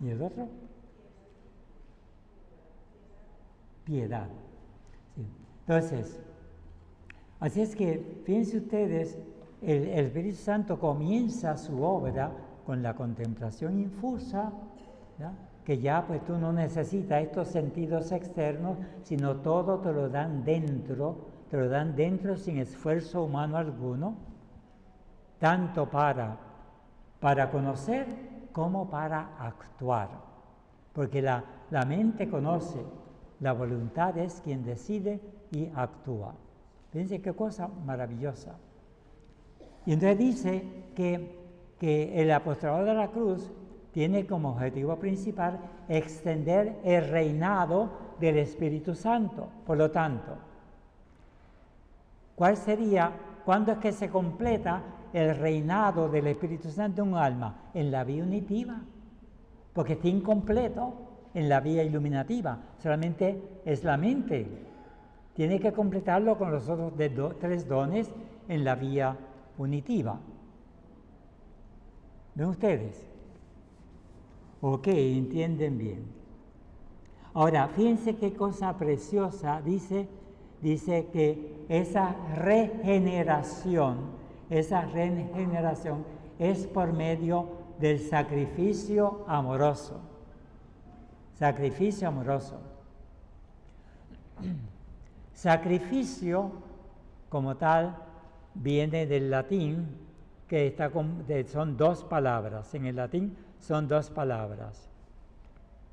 ¿y el otro? Piedad. Sí. Entonces, así es que, fíjense ustedes, el Espíritu Santo comienza su obra con la contemplación infusa, ¿ya? Que ya pues tú no necesitas estos sentidos externos, sino todo te lo dan dentro sin esfuerzo humano alguno, tanto para conocer como para actuar, porque la mente conoce, la voluntad es quien decide y actúa. Fíjense qué cosa maravillosa. Y entonces dice que el apostolado de la cruz tiene como objetivo principal extender el reinado del Espíritu Santo. Por lo tanto, ¿cuándo es que se completa el reinado del Espíritu Santo en un alma? En la vía unitiva, porque está incompleto en la vía iluminativa, solamente es la mente. Tiene que completarlo con los otros 3 dones en la vía unitiva. ¿Ven ustedes? Ok, entienden bien. Ahora, fíjense qué cosa preciosa dice que esa regeneración esa regeneración es por medio del sacrificio amoroso. Sacrificio amoroso. Sacrificio, como tal, viene del latín, que son dos palabras. En el latín son dos palabras.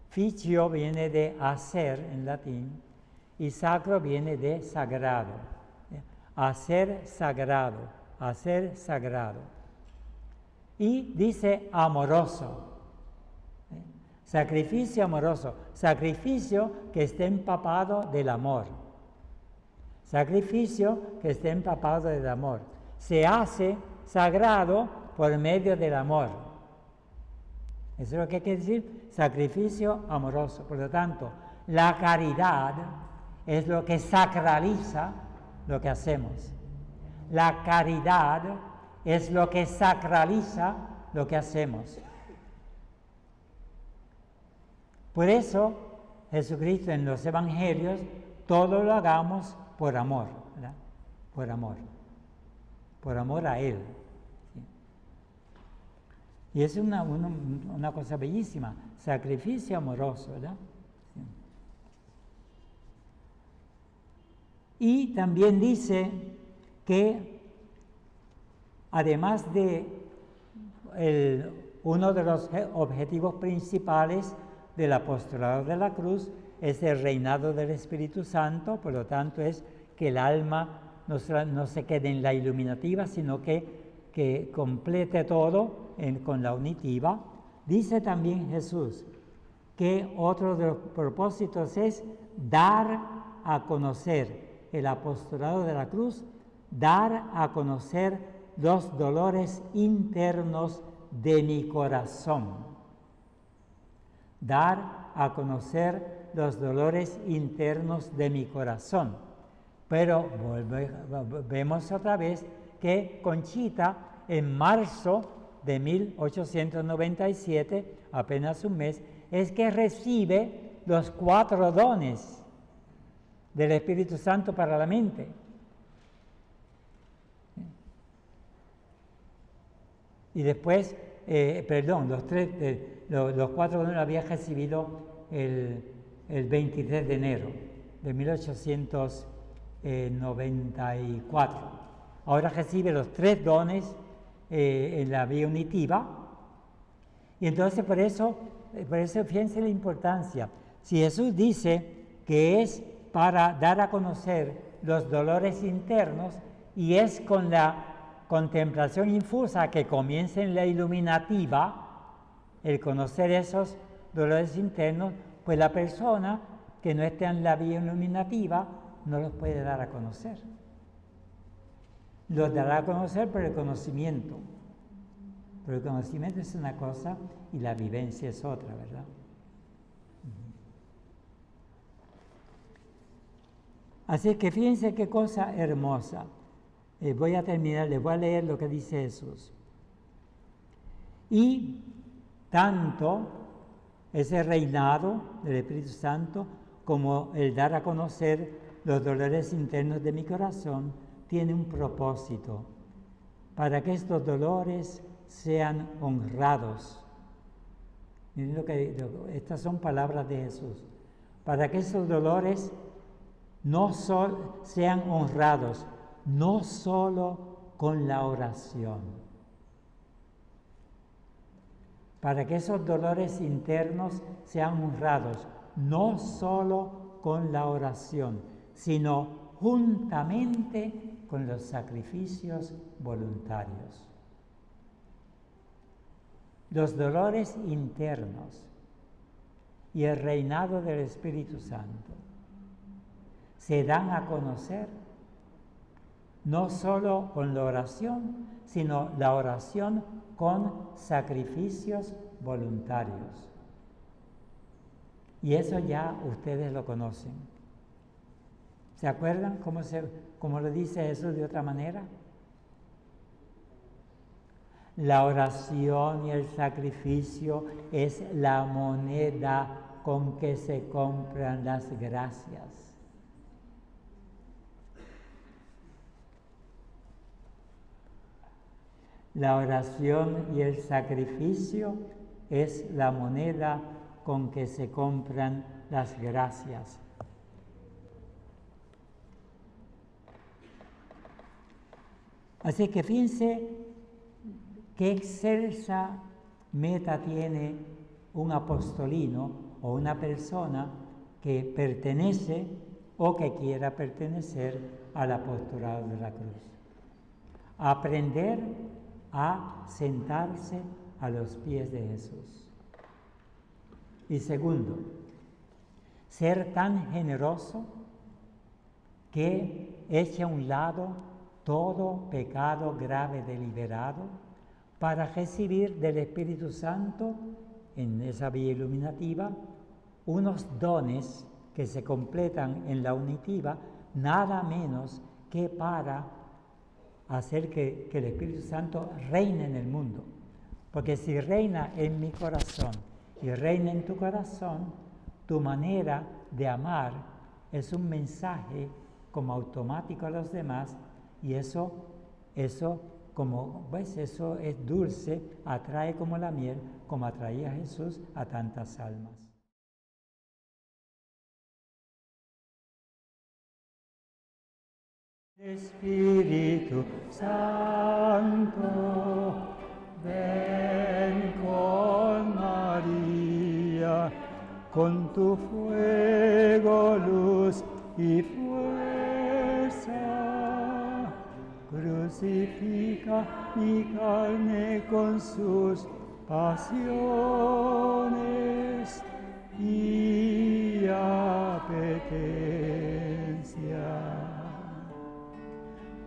Ficio viene de hacer en latín y sacro viene de sagrado. Hacer sagrado, hacer sagrado. Y dice amoroso. Sacrificio amoroso, sacrificio que esté empapado del amor. Sacrificio que esté empapado del amor. Se hace sagrado por medio del amor. Eso es lo que quiere decir sacrificio amoroso. Por lo tanto, la caridad es lo que sacraliza lo que hacemos. La caridad es lo que sacraliza lo que hacemos. Por eso, Jesucristo en los evangelios, todo lo hagamos por amor, ¿verdad? Por amor a Él. ¿Sí? Y es una cosa bellísima, sacrificio amoroso, ¿verdad? Sí. Y también dice que, además de uno de los objetivos principales del apostolado de la cruz es el reinado del Espíritu Santo, por lo tanto es que el alma no se quede en la iluminativa, sino que complete todo con la unitiva. Dice también Jesús que otro de los propósitos es dar a conocer el apostolado de la cruz, dar a conocer los dolores internos de mi corazón. Dar a conocer los dolores internos de mi corazón. Pero vemos otra vez que Conchita, en marzo de 1897, apenas un mes, es que recibe los 4 dones del Espíritu Santo para la mente. Y después, los 4 dones los había recibido el 23 de enero de 1894. Ahora recibe los 3 dones en la vía unitiva. Y entonces por eso fíjense la importancia. Si Jesús dice que es para dar a conocer los dolores internos y es con la contemplación infusa que comienza en la iluminativa, el conocer esos dolores internos, pues la persona que no esté en la vía iluminativa no los puede dar a conocer. Los dará a conocer por el conocimiento. Pero el conocimiento es una cosa y la vivencia es otra, ¿verdad? Así que fíjense qué cosa hermosa. Voy a terminar, les voy a leer lo que dice Jesús. Y tanto ese reinado del Espíritu Santo como el dar a conocer los dolores internos de mi corazón tiene un propósito, para que estos dolores sean honrados. Miren estas son palabras de Jesús. Para que estos dolores sean honrados, no solo con la oración. Para que esos dolores internos sean honrados, no solo con la oración, sino juntamente con los sacrificios voluntarios. Los dolores internos y el reinado del Espíritu Santo se dan a conocer no solo con la oración, sino la oración con sacrificios voluntarios. Y eso ya ustedes lo conocen. ¿Se acuerdan cómo lo dice Jesús de otra manera? La oración y el sacrificio es la moneda con que se compran las gracias. La oración y el sacrificio es la moneda con que se compran las gracias. Así que fíjense qué excelsa meta tiene un apostolino o una persona que pertenece o que quiera pertenecer al apostolado de la cruz. Aprender a sentarse a los pies de Jesús. Y segundo, ser tan generoso que eche a un lado todo pecado grave deliberado para recibir del Espíritu Santo, en esa vía iluminativa, unos dones que se completan en la unitiva, nada menos que para hacer que el Espíritu Santo reine en el mundo. Porque si reina en mi corazón y reina en tu corazón, tu manera de amar es un mensaje como automático a los demás, y eso como ves, eso es dulce, atrae como la miel, como atraía Jesús a tantas almas. Espíritu Santo, ven con María, con tu fuego, luz y fuerza. Crucifica mi carne con sus pasiones y apetencias.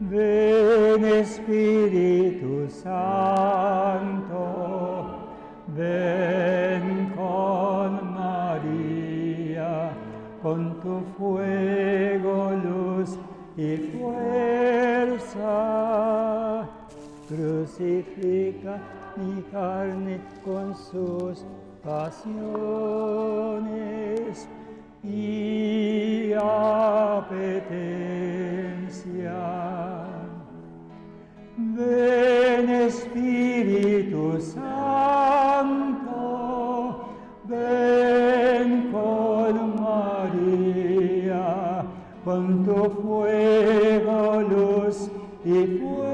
Ven Espíritu Santo, ven con María, con tu fuego, luz y fuerza. Crucifica mi carne con sus pasiones y apetencia. Ven Espíritu Santo, ven con María, con tu fuego, luz y fuerza.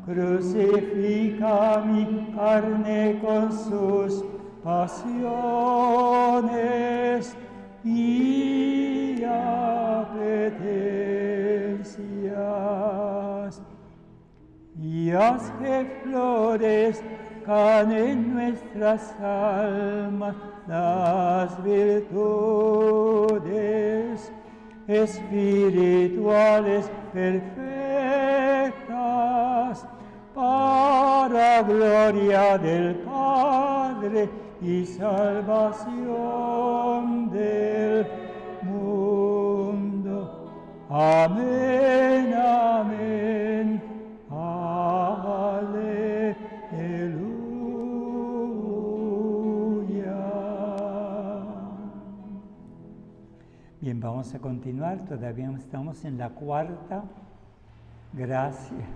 Crucifica mi carne con sus pasiones y apetencias. Y haz que florezcan en nuestras almas las virtudes espirituales perfectas, para gloria del Padre y salvación del mundo. Amén, amén, aleluya. Bien, vamos a continuar, todavía estamos en la cuarta gracia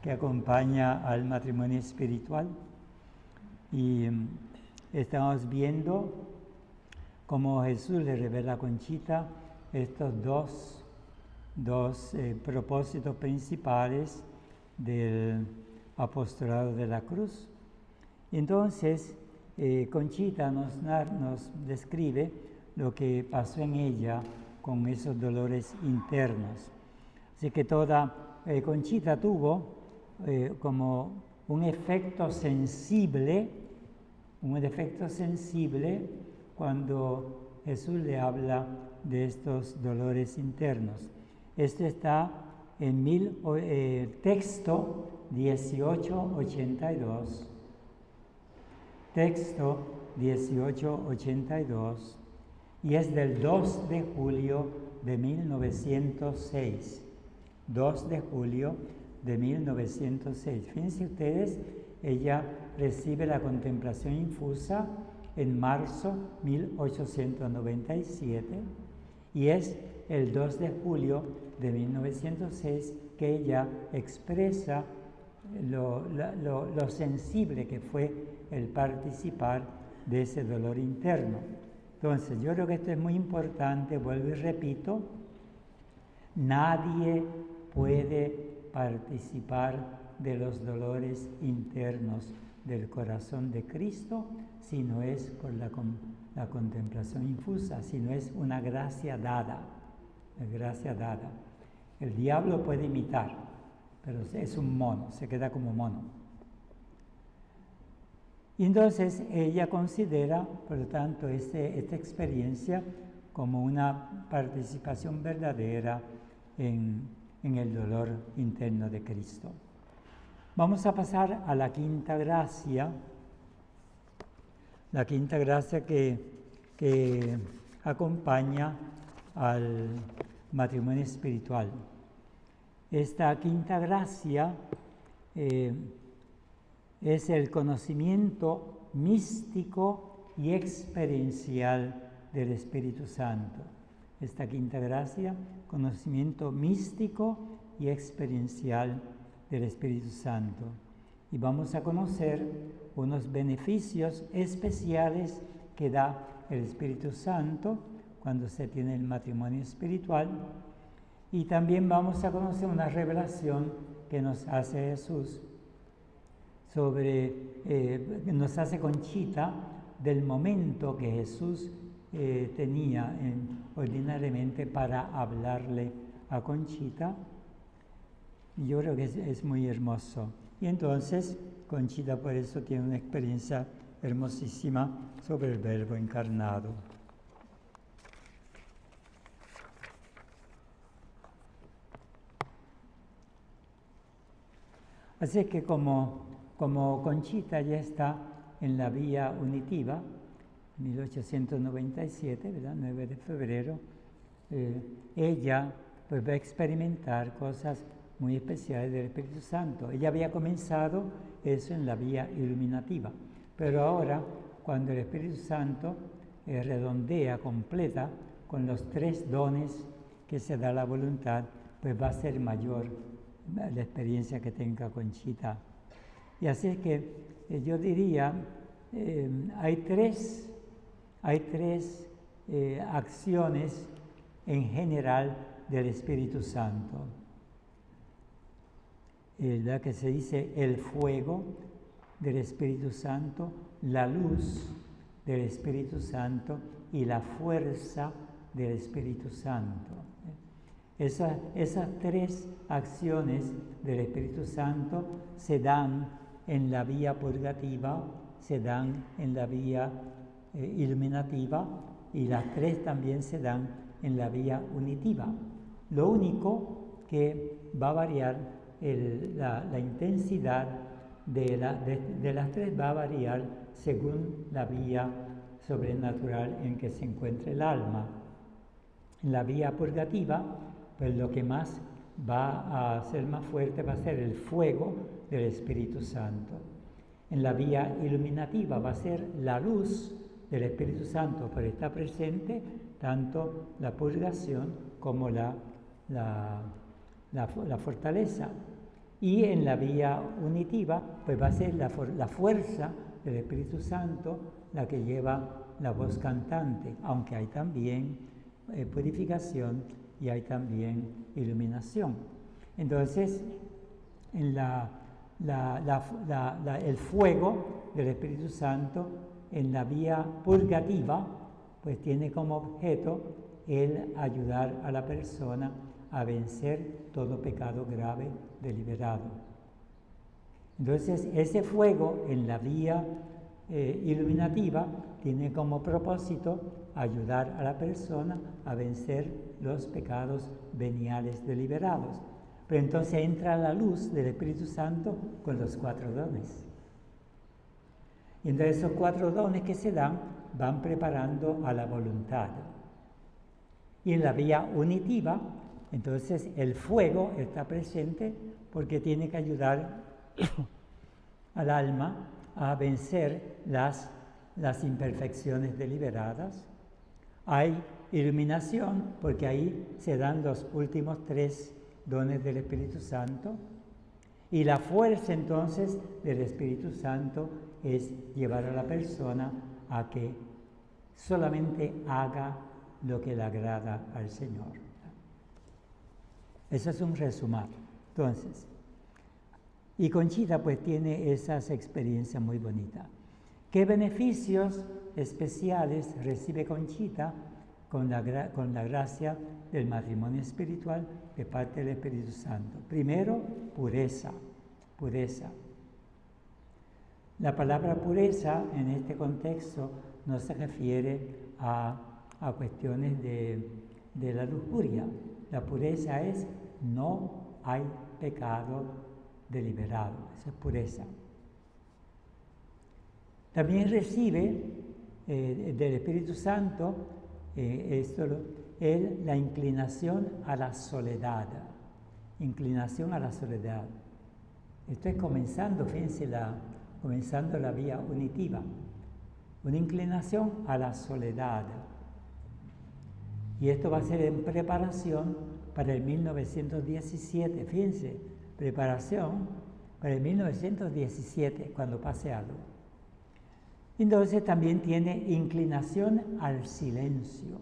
que acompaña al matrimonio espiritual, y estamos viendo cómo Jesús le revela a Conchita estos dos propósitos principales del apostolado de la cruz. Entonces, Conchita nos describe lo que pasó en ella con esos dolores internos. Así que Conchita tuvo como un efecto sensible cuando Jesús le habla de estos dolores internos. Esto está en texto 1882. Texto 1882, y es del 2 de julio de 1906. 2 de julio de 1906. Fíjense ustedes, ella recibe la contemplación infusa en marzo 1897, y es el 2 de julio de 1906 que ella expresa lo sensible que fue el participar de ese dolor interno. Entonces, yo creo que esto es muy importante, vuelvo y repito, nadie puede participar de los dolores internos del corazón de Cristo si no es por la contemplación infusa, si no es una gracia dada, El diablo puede imitar, pero es un mono, se queda como mono. Y entonces ella considera, por lo tanto, esta experiencia como una participación verdadera en el dolor interno de Cristo. Vamos a pasar a la quinta gracia, que acompaña al matrimonio espiritual. Esta quinta gracia es el conocimiento místico y experiencial del Espíritu Santo. Esta quinta gracia, conocimiento místico y experiencial del Espíritu Santo. Y vamos a conocer unos beneficios especiales que da el Espíritu Santo cuando se tiene el matrimonio espiritual. Y también vamos a conocer una revelación que nos hace Jesús nos hace Conchita del momento que Jesús tenía ordinariamente para hablarle a Conchita. Y yo creo que es muy hermoso. Y entonces Conchita por eso tiene una experiencia hermosísima sobre el Verbo encarnado. Así que como Conchita ya está en la vía unitiva, 1897, ¿verdad? 9 de febrero, ella pues va a experimentar cosas muy especiales del Espíritu Santo. Ella había comenzado eso en la vía iluminativa, pero ahora cuando el Espíritu Santo redondea, completa con los 3 dones que se da la voluntad, pues va a ser mayor la experiencia que tenga Conchita. Y así es que yo diría, hay tres acciones en general del Espíritu Santo. ¿Verdad? Que se dice el fuego del Espíritu Santo, la luz del Espíritu Santo y la fuerza del Espíritu Santo. Esas 3 acciones del Espíritu Santo se dan en la vía purgativa, se dan en la vía iluminativa y las 3 también se dan en la vía unitiva. Lo único que va a variar la intensidad de las 3 va a variar según la vía sobrenatural en que se encuentre el alma. En la vía purgativa, pues lo que más va a ser más fuerte va a ser el fuego del Espíritu Santo. En la vía iluminativa va a ser la luz del Espíritu Santo, pero está presente tanto la purgación como la fortaleza. Y en la vía unitiva, pues va a ser la fuerza del Espíritu Santo la que lleva la voz cantante, aunque hay también purificación y hay también iluminación. Entonces, en el fuego del Espíritu Santo en la vía purgativa, pues tiene como objeto el ayudar a la persona a vencer todo pecado grave deliberado. Entonces, ese fuego en la vía iluminativa tiene como propósito ayudar a la persona a vencer los pecados veniales deliberados. Pero entonces entra la luz del Espíritu Santo con los 4 dones. Y entonces esos 4 dones que se dan van preparando a la voluntad. Y en la vía unitiva, entonces el fuego está presente porque tiene que ayudar al alma a vencer las imperfecciones deliberadas. Hay iluminación, porque ahí se dan los últimos 3 dones del Espíritu Santo. Y la fuerza entonces del Espíritu Santo es llevar a la persona a que solamente haga lo que le agrada al Señor. Eso es un resumen. Entonces, y Conchita pues tiene esas experiencias muy bonitas. ¿Qué beneficios especiales recibe Conchita con la gracia del matrimonio espiritual de parte del Espíritu Santo? Primero, pureza. La palabra pureza en este contexto no se refiere a cuestiones de la lujuria. La pureza es no hay pecado deliberado, esa es pureza. También recibe del Espíritu Santo la inclinación a la soledad. Esto es comenzando la vía unitiva. Una inclinación a la soledad. Y esto va a ser en preparación para el 1917. Fíjense, preparación para el 1917, cuando pase algo. Entonces también tiene inclinación al silencio.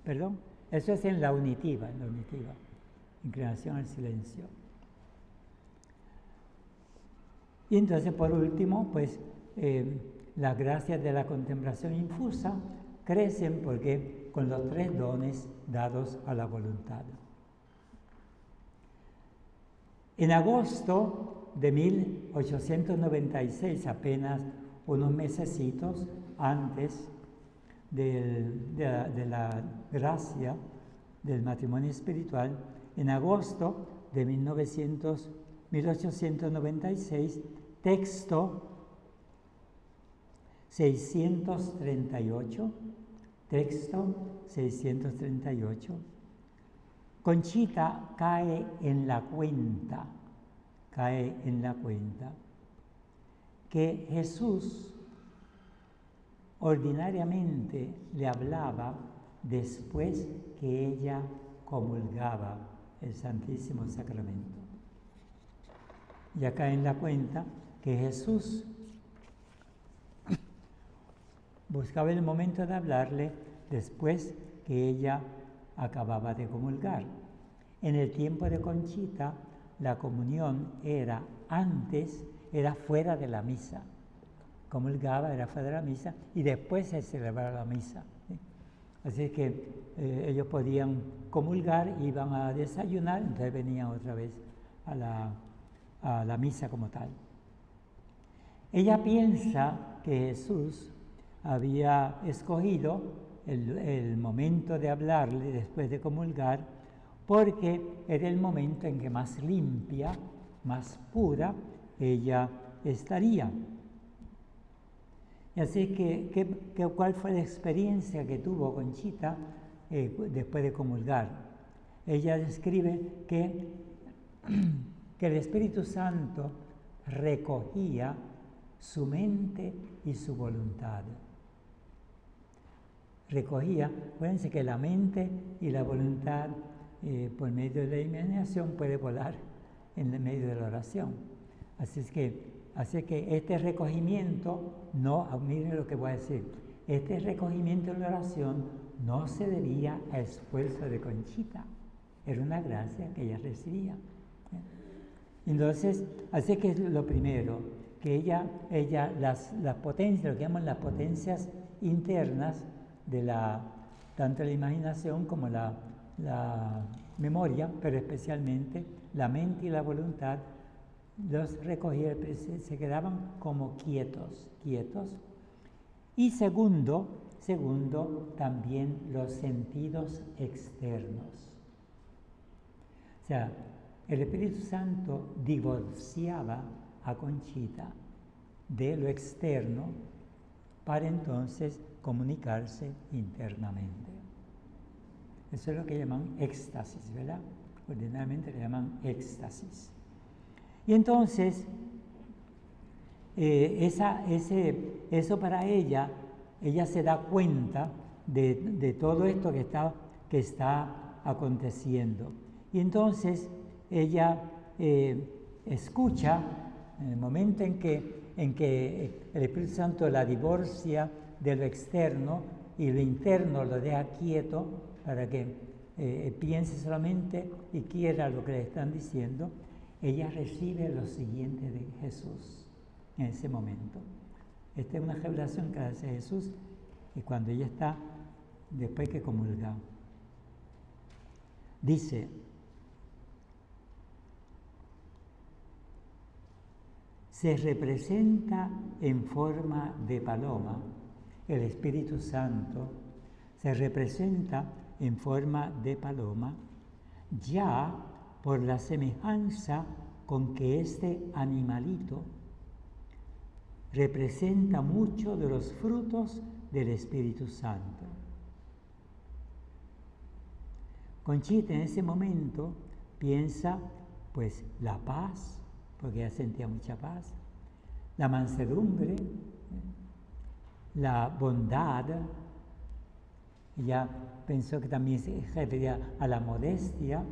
¿Perdón? Eso es en la unitiva. Inclinación al silencio. Y entonces, por último, pues las gracias de la contemplación infusa crecen porque con los 3 dones dados a la voluntad. En agosto de 1896, apenas unos mesecitos antes de la gracia del matrimonio espiritual, en agosto de 1896, texto 638, Conchita cae en la cuenta que Jesús ordinariamente le hablaba después que ella comulgaba el Santísimo Sacramento. Ya cae en la cuenta que Jesús buscaba el momento de hablarle después que ella acababa de comulgar. En el tiempo de Conchita, la comunión era fuera de la misa. Comulgaba, era fuera de la misa, y después se celebraba la misa. ¿Sí? Así que ellos podían comulgar, iban a desayunar, entonces venían otra vez a la misa como tal. Ella piensa que Jesús había escogido el momento de hablarle después de comulgar, porque era el momento en que más limpia, más pura ella estaría. Y así que ¿cuál fue la experiencia que tuvo Conchita después de comulgar? Ella describe que el Espíritu Santo recogía su mente y su voluntad. Acuérdense que la mente y la voluntad, por medio de la imaginación, puede volar en el medio de la oración. Así que este recogimiento, miren lo que voy a decir, este recogimiento en la oración no se debía a esfuerzo de Conchita, era una gracia que ella recibía. Entonces, así que es lo primero, que ella las potencias, lo que llaman las potencias internas de tanto la imaginación como la memoria, pero especialmente la mente y la voluntad, los recogía, se quedaban como quietos. Y segundo, también los sentidos externos. O sea, el Espíritu Santo divorciaba a Conchita de lo externo para entonces comunicarse internamente. Eso es lo que llaman éxtasis, ¿verdad? Ordinariamente le llaman éxtasis. Y entonces, eso para ella se da cuenta de todo esto que está aconteciendo. Y entonces ella escucha, en el momento en que el Espíritu Santo la divorcia de lo externo y lo interno lo deja quieto para que piense solamente y quiera lo que le están diciendo, ella recibe lo siguiente de Jesús en ese momento. Esta es una revelación que hace Jesús y cuando ella está, después que comulga. Dice: se representa en forma de paloma, el Espíritu Santo se representa en forma de paloma, ya por la semejanza con que este animalito representa mucho de los frutos del Espíritu Santo. Conchita en ese momento piensa, pues, la paz, porque ella sentía mucha paz, la mansedumbre, la bondad. Ella pensó que también se refería a la modestia,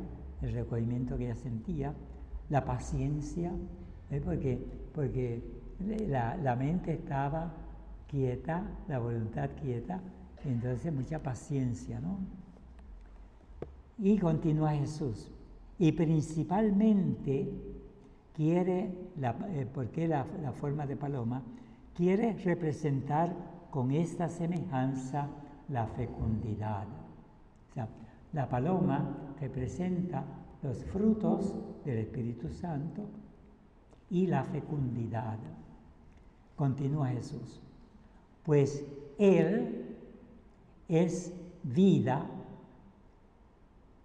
el recogimiento que ella sentía, la paciencia, porque la mente estaba quieta, la voluntad quieta, y entonces mucha paciencia, ¿no? Y continúa Jesús. Y principalmente quiere, ¿por qué la forma de paloma? Quiere representar con esta semejanza la fecundidad. O sea, la paloma representa los frutos del Espíritu Santo y la fecundidad. Continúa Jesús. Pues Él es vida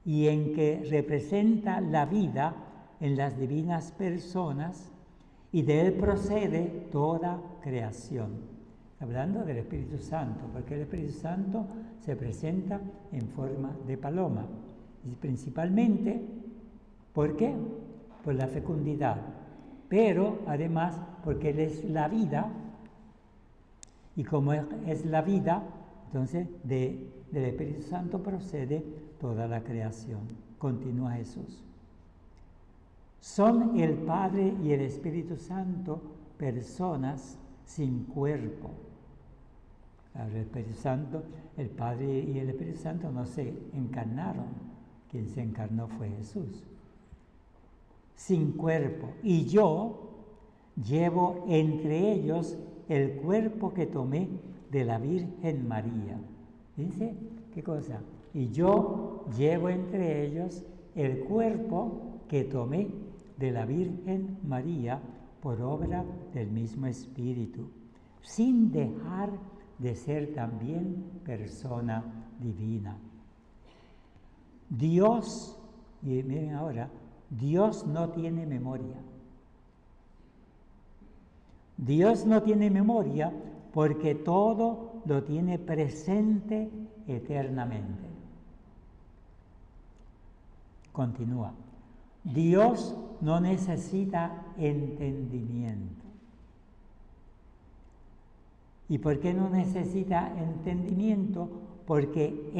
y en que representa la vida en las divinas personas y de Él procede toda creación. Hablando del Espíritu Santo, porque el Espíritu Santo se presenta en forma de paloma. Y principalmente, ¿por qué? Por la fecundidad. Pero además porque Él es la vida, y como es la vida, entonces del Espíritu Santo procede toda la creación. Continúa Jesús. Son el Padre y el Espíritu Santo personas sin cuerpo. El Espíritu Santo, el Padre y el Espíritu Santo no se encarnaron. Quien se encarnó fue Jesús. Sin cuerpo. Y yo llevo entre ellos el cuerpo que tomé de la Virgen María. ¿Dice? ¿Qué cosa? Y yo llevo entre ellos el cuerpo que tomé de la Virgen María por obra del mismo Espíritu, sin dejar de ser también persona divina. Dios, y miren ahora, Dios no tiene memoria. Dios no tiene memoria porque todo lo tiene presente eternamente. Continúa. Dios no necesita entendimiento. ¿Y por qué no necesita entendimiento? Porque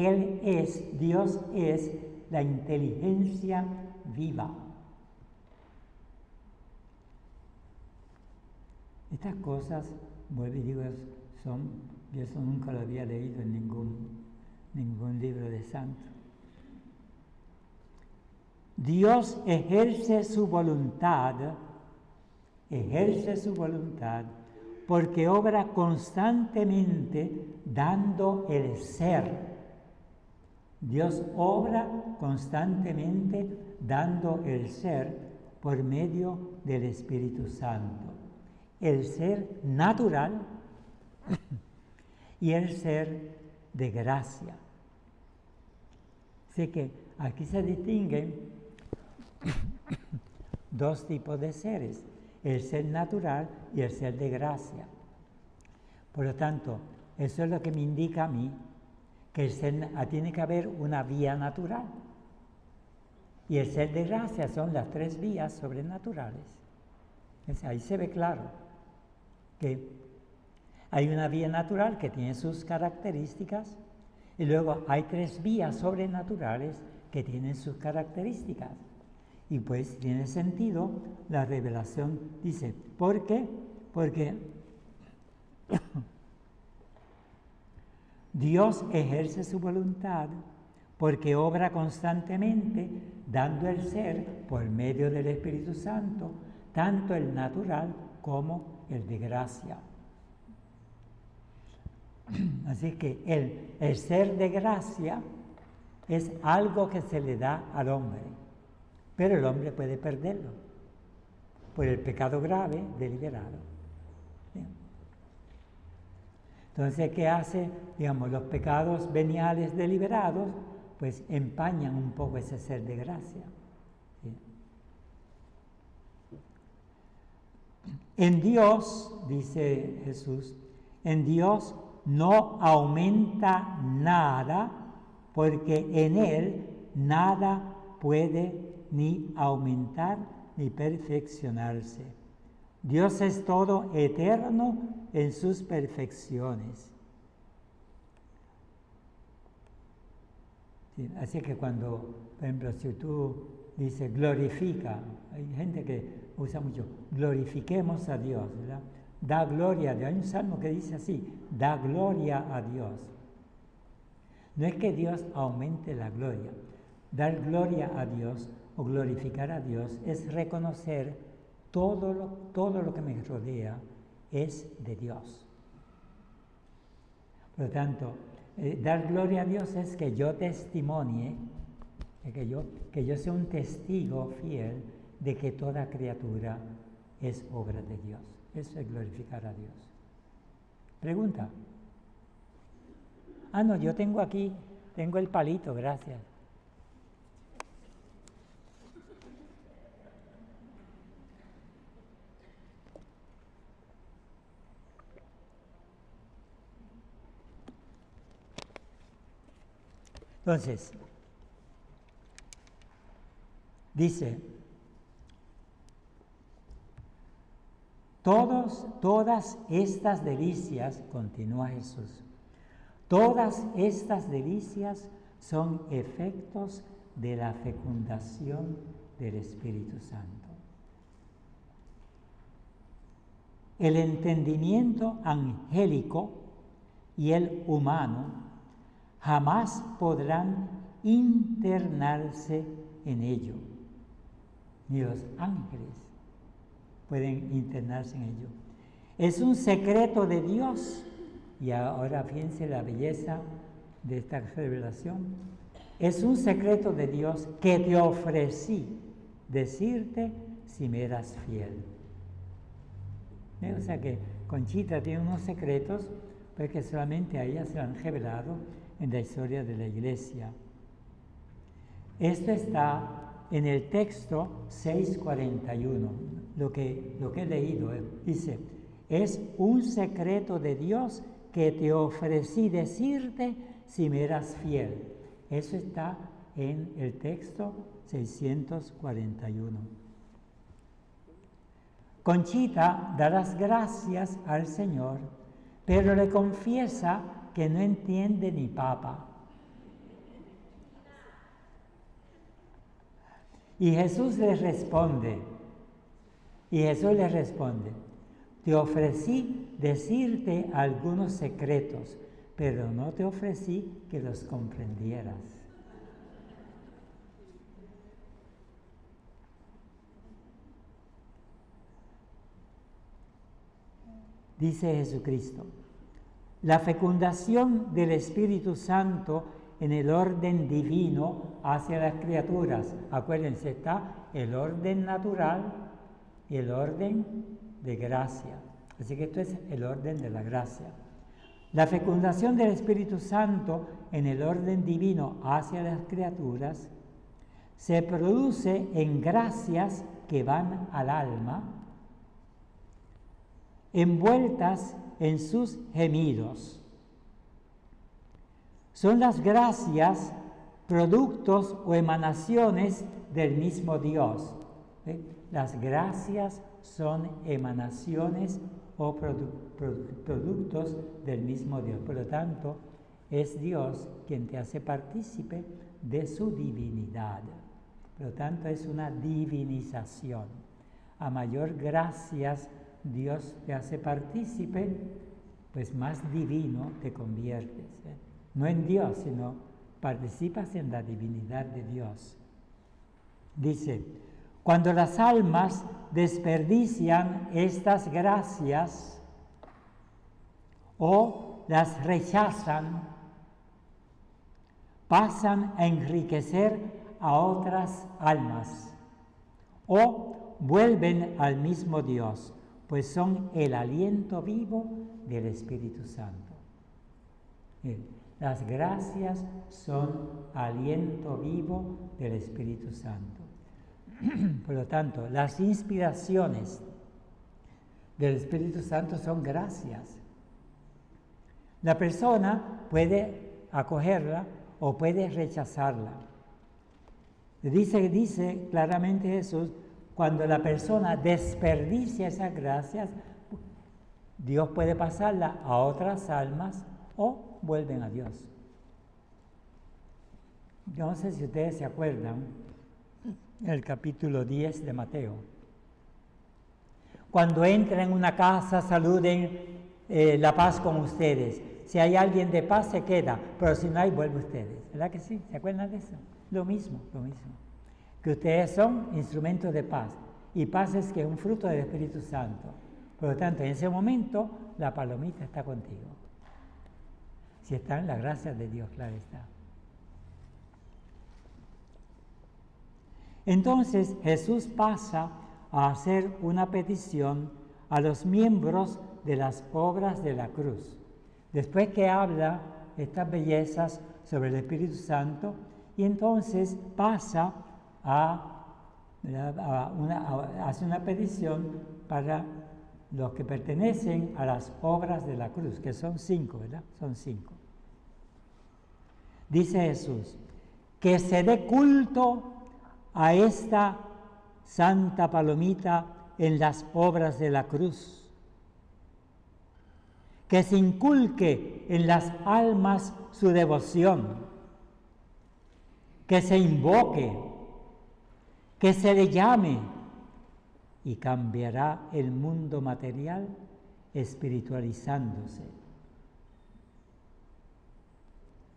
Dios es la inteligencia viva. Estas cosas, vuelvo y digo, yo eso nunca lo había leído en ningún libro de santo. Dios ejerce su voluntad porque obra constantemente dando el ser. Dios obra constantemente dando el ser por medio del Espíritu Santo. El ser natural y el ser de gracia. Así que aquí se distinguen dos tipos de seres, el ser natural y el ser de gracia. Por lo tanto, eso es lo que me indica a mí, que tiene que haber una vía natural. Y el ser de gracia son las tres vías sobrenaturales. Ahí se ve claro. que hay una vía natural que tiene sus características y luego hay 3 vías sobrenaturales que tienen sus características. Y pues tiene sentido la revelación, dice, ¿por qué? Porque Dios ejerce su voluntad porque obra constantemente, dando el ser por medio del Espíritu Santo, tanto el natural como el de gracia. Así que el ser de gracia es algo que se le da al hombre, pero el hombre puede perderlo por el pecado grave deliberado. ¿Sí? Entonces, ¿qué hace? Digamos, los pecados veniales deliberados, pues empañan un poco ese ser de gracia. ¿Sí? En Dios, dice Jesús, en Dios no aumenta nada, porque en Él nada puede ni aumentar ni perfeccionarse. Dios es todo eterno en sus perfecciones. Sí, así que cuando, por ejemplo, si tú dices glorifica, hay gente que usa mucho, glorifiquemos a Dios, ¿verdad? Da gloria a Dios. Hay un salmo que dice así, da gloria a Dios. No es que Dios aumente la gloria. Dar gloria a Dios o glorificar a Dios es reconocer todo lo que me rodea es de Dios. Por lo tanto, dar gloria a Dios es que yo testimonie, que yo sea un testigo fiel de que toda criatura es obra de Dios. Eso es glorificar a Dios. Pregunta. No, yo tengo el palito, gracias. Entonces, dice, todas estas delicias, continúa Jesús, todas estas delicias son efectos de la fecundación del Espíritu Santo. El entendimiento angélico y el humano jamás podrán internarse en ello, ni los ángeles pueden internarse en ello. Es un secreto de Dios, y ahora fíjense la belleza de esta revelación. Es un secreto de Dios que te ofrecí decirte si me eras fiel. O sea que Conchita tiene unos secretos pues que solamente a ella se han revelado en la historia de la Iglesia. Esto está en el texto 641, lo que he leído. Dice, es un secreto de Dios que te ofrecí decirte si me eras fiel. Eso está en el texto 641. Conchita da las gracias al Señor, pero le confiesa que no entiende ni papa. Y Jesús le responde, te ofrecí decirte algunos secretos, pero no te ofrecí que los comprendieras. Dice Jesucristo, la fecundación del Espíritu Santo en el orden divino hacia las criaturas. Acuérdense, está el orden natural y el orden de gracia. Así que esto es el orden de la gracia. La fecundación del Espíritu Santo en el orden divino hacia las criaturas se produce en gracias que van al alma, envueltas en sus gemidos. Son las gracias, productos o emanaciones del mismo Dios. Las gracias son emanaciones o productos del mismo Dios. Por lo tanto, es Dios quien te hace partícipe de su divinidad. Por lo tanto, es una divinización. A mayor gracias Dios te hace partícipe, pues más divino te conviertes. No en Dios, sino participas en la divinidad de Dios. Dice, cuando las almas desperdician estas gracias o las rechazan, pasan a enriquecer a otras almas o vuelven al mismo Dios, pues son el aliento vivo del Espíritu Santo. Las gracias son aliento vivo del Espíritu Santo. Por lo tanto, las inspiraciones del Espíritu Santo son gracias. La persona puede acogerla o puede rechazarla. Dice claramente Jesús, cuando la persona desperdicia esas gracias, Dios puede pasarla a otras almas o vuelven a Dios. Yo no sé si ustedes se acuerdan, el capítulo 10 de Mateo. Cuando entran en una casa, saluden la paz con ustedes. Si hay alguien de paz, se queda, pero si no hay, vuelve ustedes. ¿Verdad que sí? ¿Se acuerdan de eso? Lo mismo. Que ustedes son instrumentos de paz. Y paz es que es un fruto del Espíritu Santo. Por lo tanto, en ese momento, la palomita está contigo. Si está en la gracia de Dios, claro está. Entonces Jesús pasa a hacer una petición a los miembros de las obras de la cruz. Después que habla estas bellezas sobre el Espíritu Santo, y entonces pasa hace una petición para los que pertenecen a las obras de la cruz, que son 5, ¿verdad? Son 5. Dice Jesús, que se dé culto a esta santa palomita en las obras de la cruz, que se inculque en las almas su devoción, que se invoque, que se le llame, y cambiará el mundo material espiritualizándose.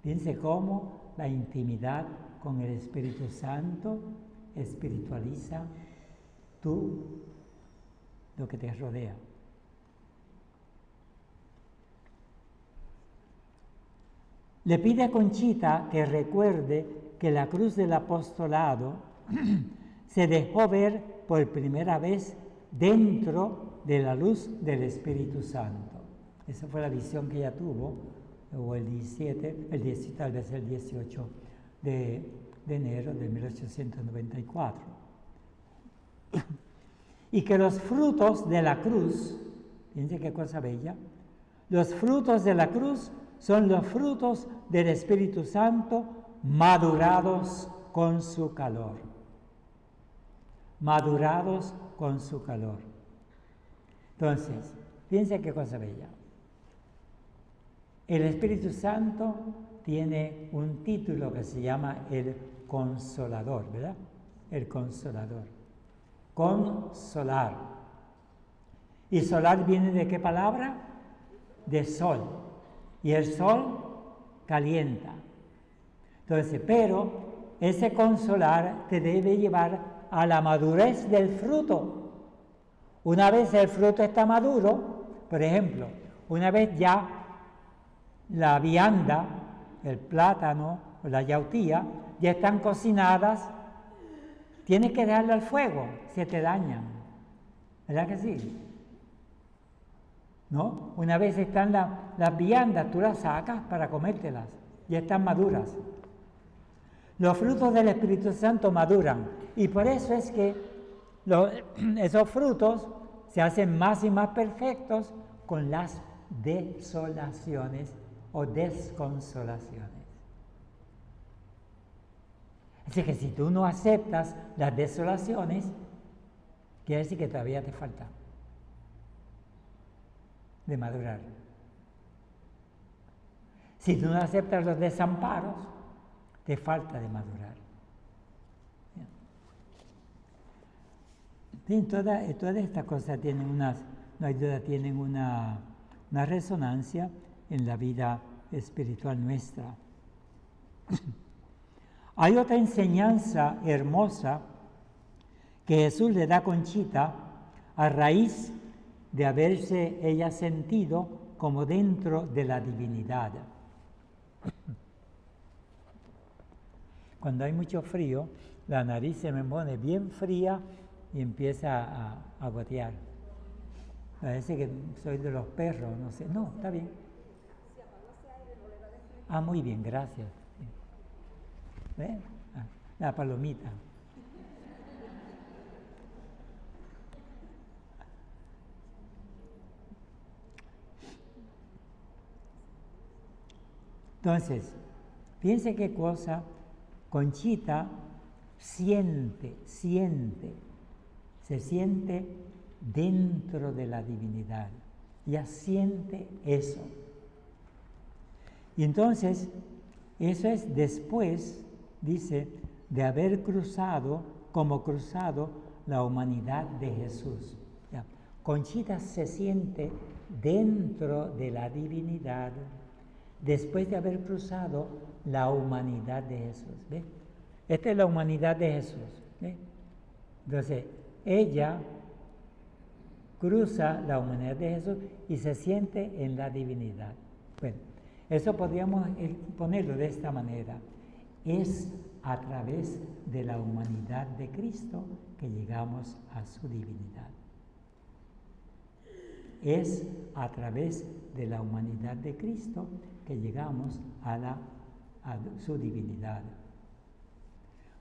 Piense cómo la intimidad con el Espíritu Santo espiritualiza lo que te rodea. Le pide a Conchita que recuerde que la cruz del apostolado se dejó ver por primera vez dentro de la luz del Espíritu Santo. Esa fue la visión que ella tuvo, o el 17, tal vez el 18 de enero de 1894. Y que los frutos de la cruz, fíjense qué cosa bella, los frutos de la cruz son los frutos del Espíritu Santo madurados con su calor. Madurados con su calor. Entonces, fíjense qué cosa bella. El Espíritu Santo tiene un título que se llama el Consolador, ¿verdad? El Consolador. Consolar. ¿Y solar viene de qué palabra? De sol. Y el sol calienta. Entonces, pero ese consolar te debe llevar a la madurez del fruto. Una vez el fruto está maduro, por ejemplo, una vez ya la vianda, el plátano o la yautía ya están cocinadas, tienes que dejarlo al fuego, se te dañan. ¿Verdad que sí? ¿No? Una vez están las viandas, tú las sacas para comértelas, ya están maduras. Los frutos del Espíritu Santo maduran, y por eso es que esos frutos se hacen más y más perfectos con las desolaciones o desconsolaciones. Así que si tú no aceptas las desolaciones, quiere decir que todavía te falta. de madurar. Si tú no aceptas los desamparos, te falta de madurar. Bien, todas estas cosas tienen no hay duda, tienen una resonancia en la vida espiritual nuestra. Hay otra enseñanza hermosa que Jesús le da a Conchita a raíz de haberse ella sentido como dentro de la divinidad. Cuando hay mucho frío, la nariz se me pone bien fría y empieza a gotear. Parece que soy de los perros, no sé. No, está bien. Ah, muy bien, gracias. ¿Ven? Ah, la palomita. Entonces, fíjense qué cosa, Conchita se siente dentro de la divinidad, ya siente eso. Y entonces, eso es después, dice, de haber cruzado la humanidad de Jesús. Ya. Conchita se siente dentro de la divinidad después de haber cruzado la humanidad de Jesús. ¿Ve? Esta es la humanidad de Jesús. ¿Ve? Entonces, ella cruza la humanidad de Jesús y se siente en la divinidad. Bueno, eso podríamos ponerlo de esta manera. Es a través de la humanidad de Cristo que llegamos a su divinidad. Es a través de la humanidad de Cristo que llegamos a su divinidad.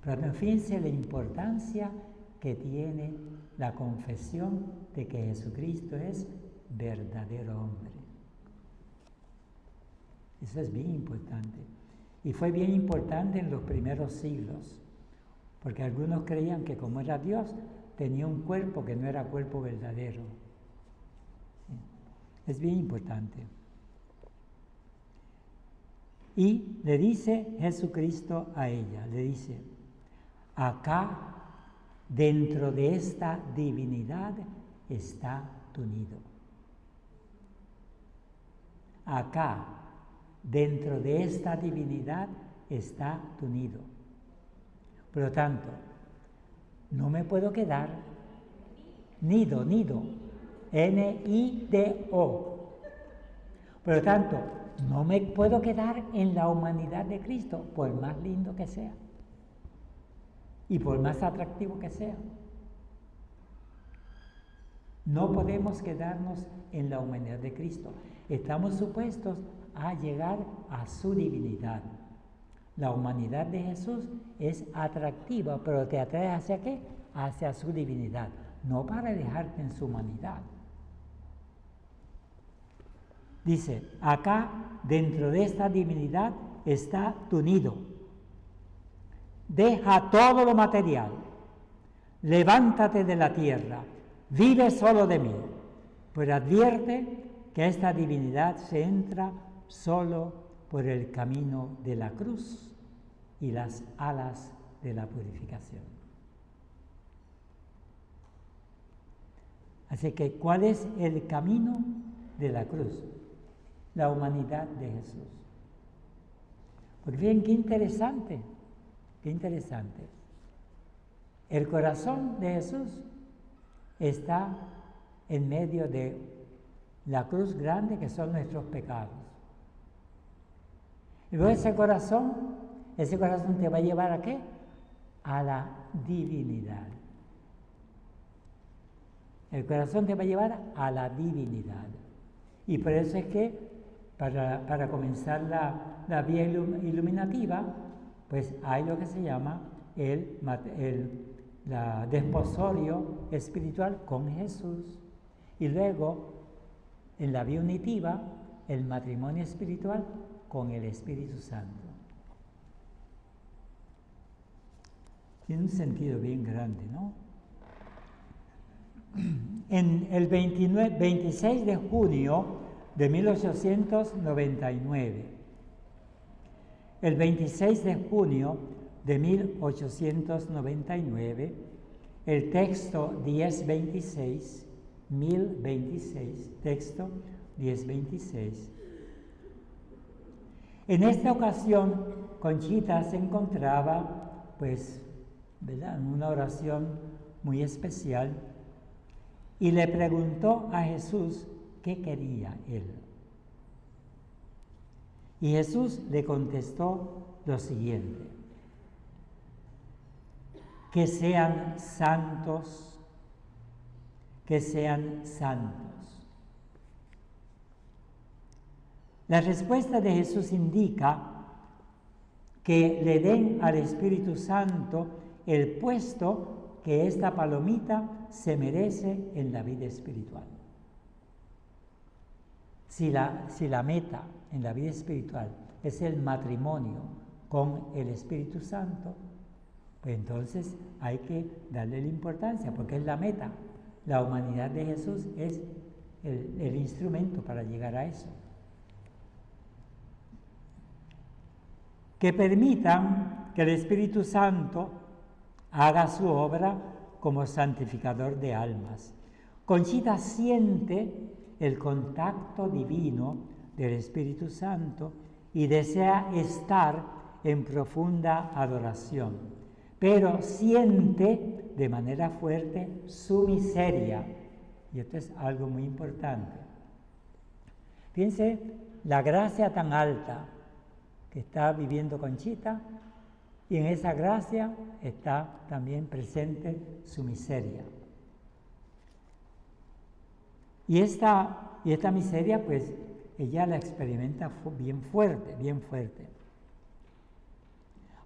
Pero fíjense la importancia que tiene la confesión de que Jesucristo es verdadero hombre. Eso es bien importante. Y fue bien importante en los primeros siglos, porque algunos creían que como era Dios, tenía un cuerpo que no era cuerpo verdadero. Es bien importante. Y le dice Jesucristo a ella, le dice, acá, dentro de esta divinidad, está tu nido. Acá, dentro de esta divinidad, está tu nido. Por lo tanto, no me puedo quedar, nido, N-I-D-O. Por lo tanto, no me puedo quedar en la humanidad de Cristo, por más lindo que sea y por más atractivo que sea. No podemos quedarnos en la humanidad de Cristo. Estamos supuestos a llegar a su divinidad. La humanidad de Jesús es atractiva, pero te atrae ¿hacia qué? Hacia su divinidad, no para dejarte en su humanidad. Dice, acá, dentro de esta divinidad, está tu nido. Deja todo lo material. Levántate de la tierra. Vive solo de mí. Pero advierte que esta divinidad se entra solo por el camino de la cruz y las alas de la purificación. Así que, ¿cuál es el camino de la cruz? La humanidad de Jesús. Porque bien, qué interesante. El corazón de Jesús está en medio de la cruz grande que son nuestros pecados. Y luego ese corazón te va a llevar ¿a qué? A la divinidad. El corazón te va a llevar a la divinidad. Y por eso es que para comenzar la vía iluminativa, pues hay lo que se llama el desposorio espiritual con Jesús. Y luego, en la vía unitiva, el matrimonio espiritual con el Espíritu Santo. Tiene un sentido bien grande, ¿no? en el 26 de junio de 1899. El 26 de junio de 1899, el texto 1026, 1026, texto 1026. En esta ocasión, Conchita se encontraba, pues, ¿verdad?, en una oración muy especial y le preguntó a Jesús qué quería él. Y Jesús le contestó lo siguiente: que sean santos, que sean santos. La respuesta de Jesús indica que le den al Espíritu Santo el puesto que esta palomita se merece en la vida espiritual. Si la meta en la vida espiritual es el matrimonio con el Espíritu Santo, pues entonces hay que darle la importancia, porque es la meta. La humanidad de Jesús es el instrumento para llegar a eso. Que permitan que el Espíritu Santo haga su obra como santificador de almas. Conchita siente el contacto divino del Espíritu Santo y desea estar en profunda adoración, pero siente de manera fuerte su miseria. Y esto es algo muy importante. Fíjense la gracia tan alta que está viviendo Conchita, y en esa gracia está también presente su miseria. Y esta miseria, pues, ella la experimenta bien fuerte, bien fuerte.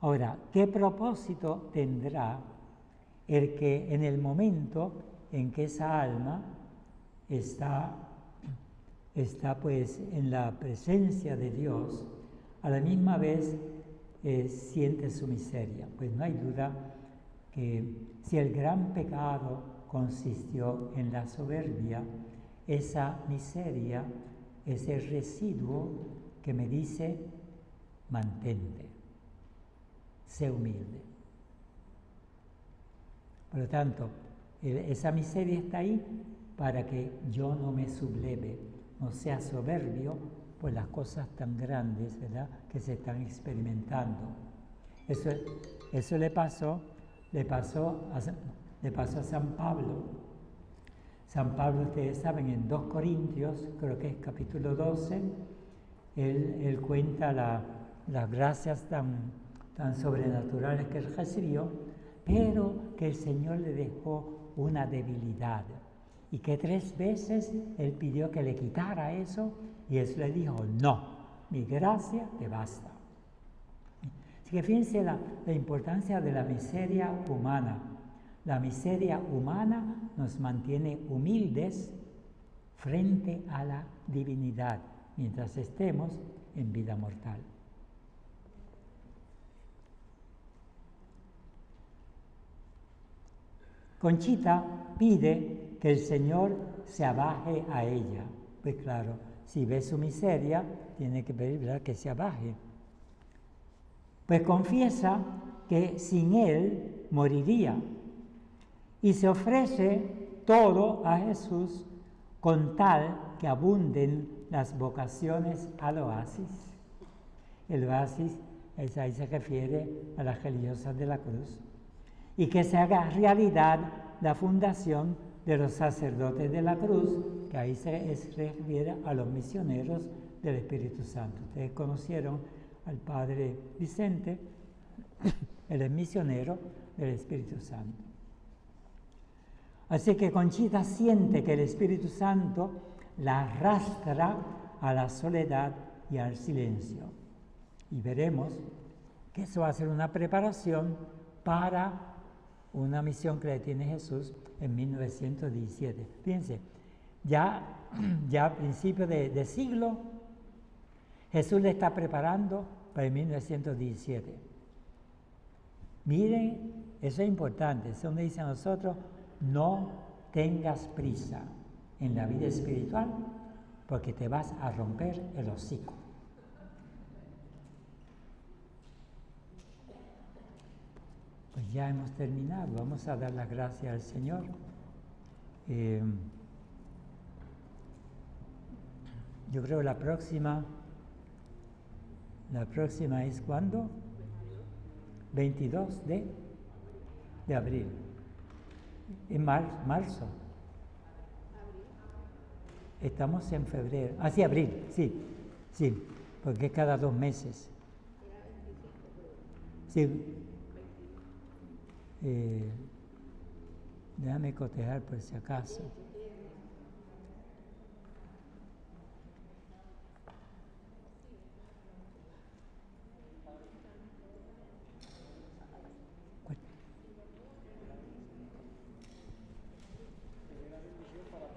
Ahora, ¿qué propósito tendrá el que en el momento en que esa alma está pues en la presencia de Dios, a la misma vez siente su miseria? Pues no hay duda que si el gran pecado consistió en la soberbia, esa miseria es el residuo que me dice: mantente, sé humilde. Por lo tanto, esa miseria está ahí para que yo no me subleve, no sea soberbio por las cosas tan grandes, ¿verdad?, que se están experimentando. Eso le pasó a San Pablo. San Pablo, ustedes saben, en 2 Corintios, creo que es capítulo 12, él cuenta las gracias tan sobrenaturales que él recibió, pero que el Señor le dejó una debilidad y que 3 veces él pidió que le quitara eso, y Jesús le dijo: no, mi gracia te basta. Así que fíjense la importancia de la miseria humana. La miseria humana nos mantiene humildes frente a la divinidad mientras estemos en vida mortal. Conchita pide que el Señor se abaje a ella. Pues claro, si ve su miseria, tiene que pedir, ¿verdad?, que se abaje. Pues confiesa que sin Él moriría y se ofrece todo a Jesús con tal que abunden las vocaciones al oasis. El oasis, ahí se refiere a las religiosas de la cruz. Y que se haga realidad la fundación de los sacerdotes de la cruz, que ahí se refiere a los misioneros del Espíritu Santo. Ustedes conocieron al Padre Vicente, él es misionero del Espíritu Santo. Así que Conchita siente que el Espíritu Santo la arrastra a la soledad y al silencio. Y veremos que eso va a ser una preparación para una misión que le tiene Jesús en 1917. Fíjense, ya a principios de siglo, Jesús le está preparando para el 1917. Miren, eso es importante, eso me dice a nosotros: no tengas prisa en la vida espiritual porque te vas a romper el hocico. Pues ya hemos terminado, vamos a dar las gracias al Señor. Yo creo la próxima es ¿cuándo? 22 de abril. En marzo. Estamos en febrero. Ah, sí, abril, sí, porque es cada 2 meses. Sí. Déjame cotejar por si acaso.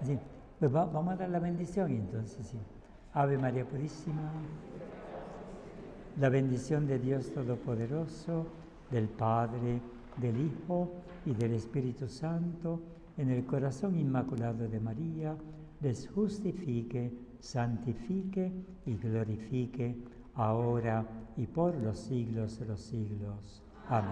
Sí, pues vamos a dar la bendición entonces, sí. Ave María Purísima, la bendición de Dios Todopoderoso, del Padre, del Hijo y del Espíritu Santo, en el corazón inmaculado de María, les justifique, santifique y glorifique, ahora y por los siglos de los siglos. Amén.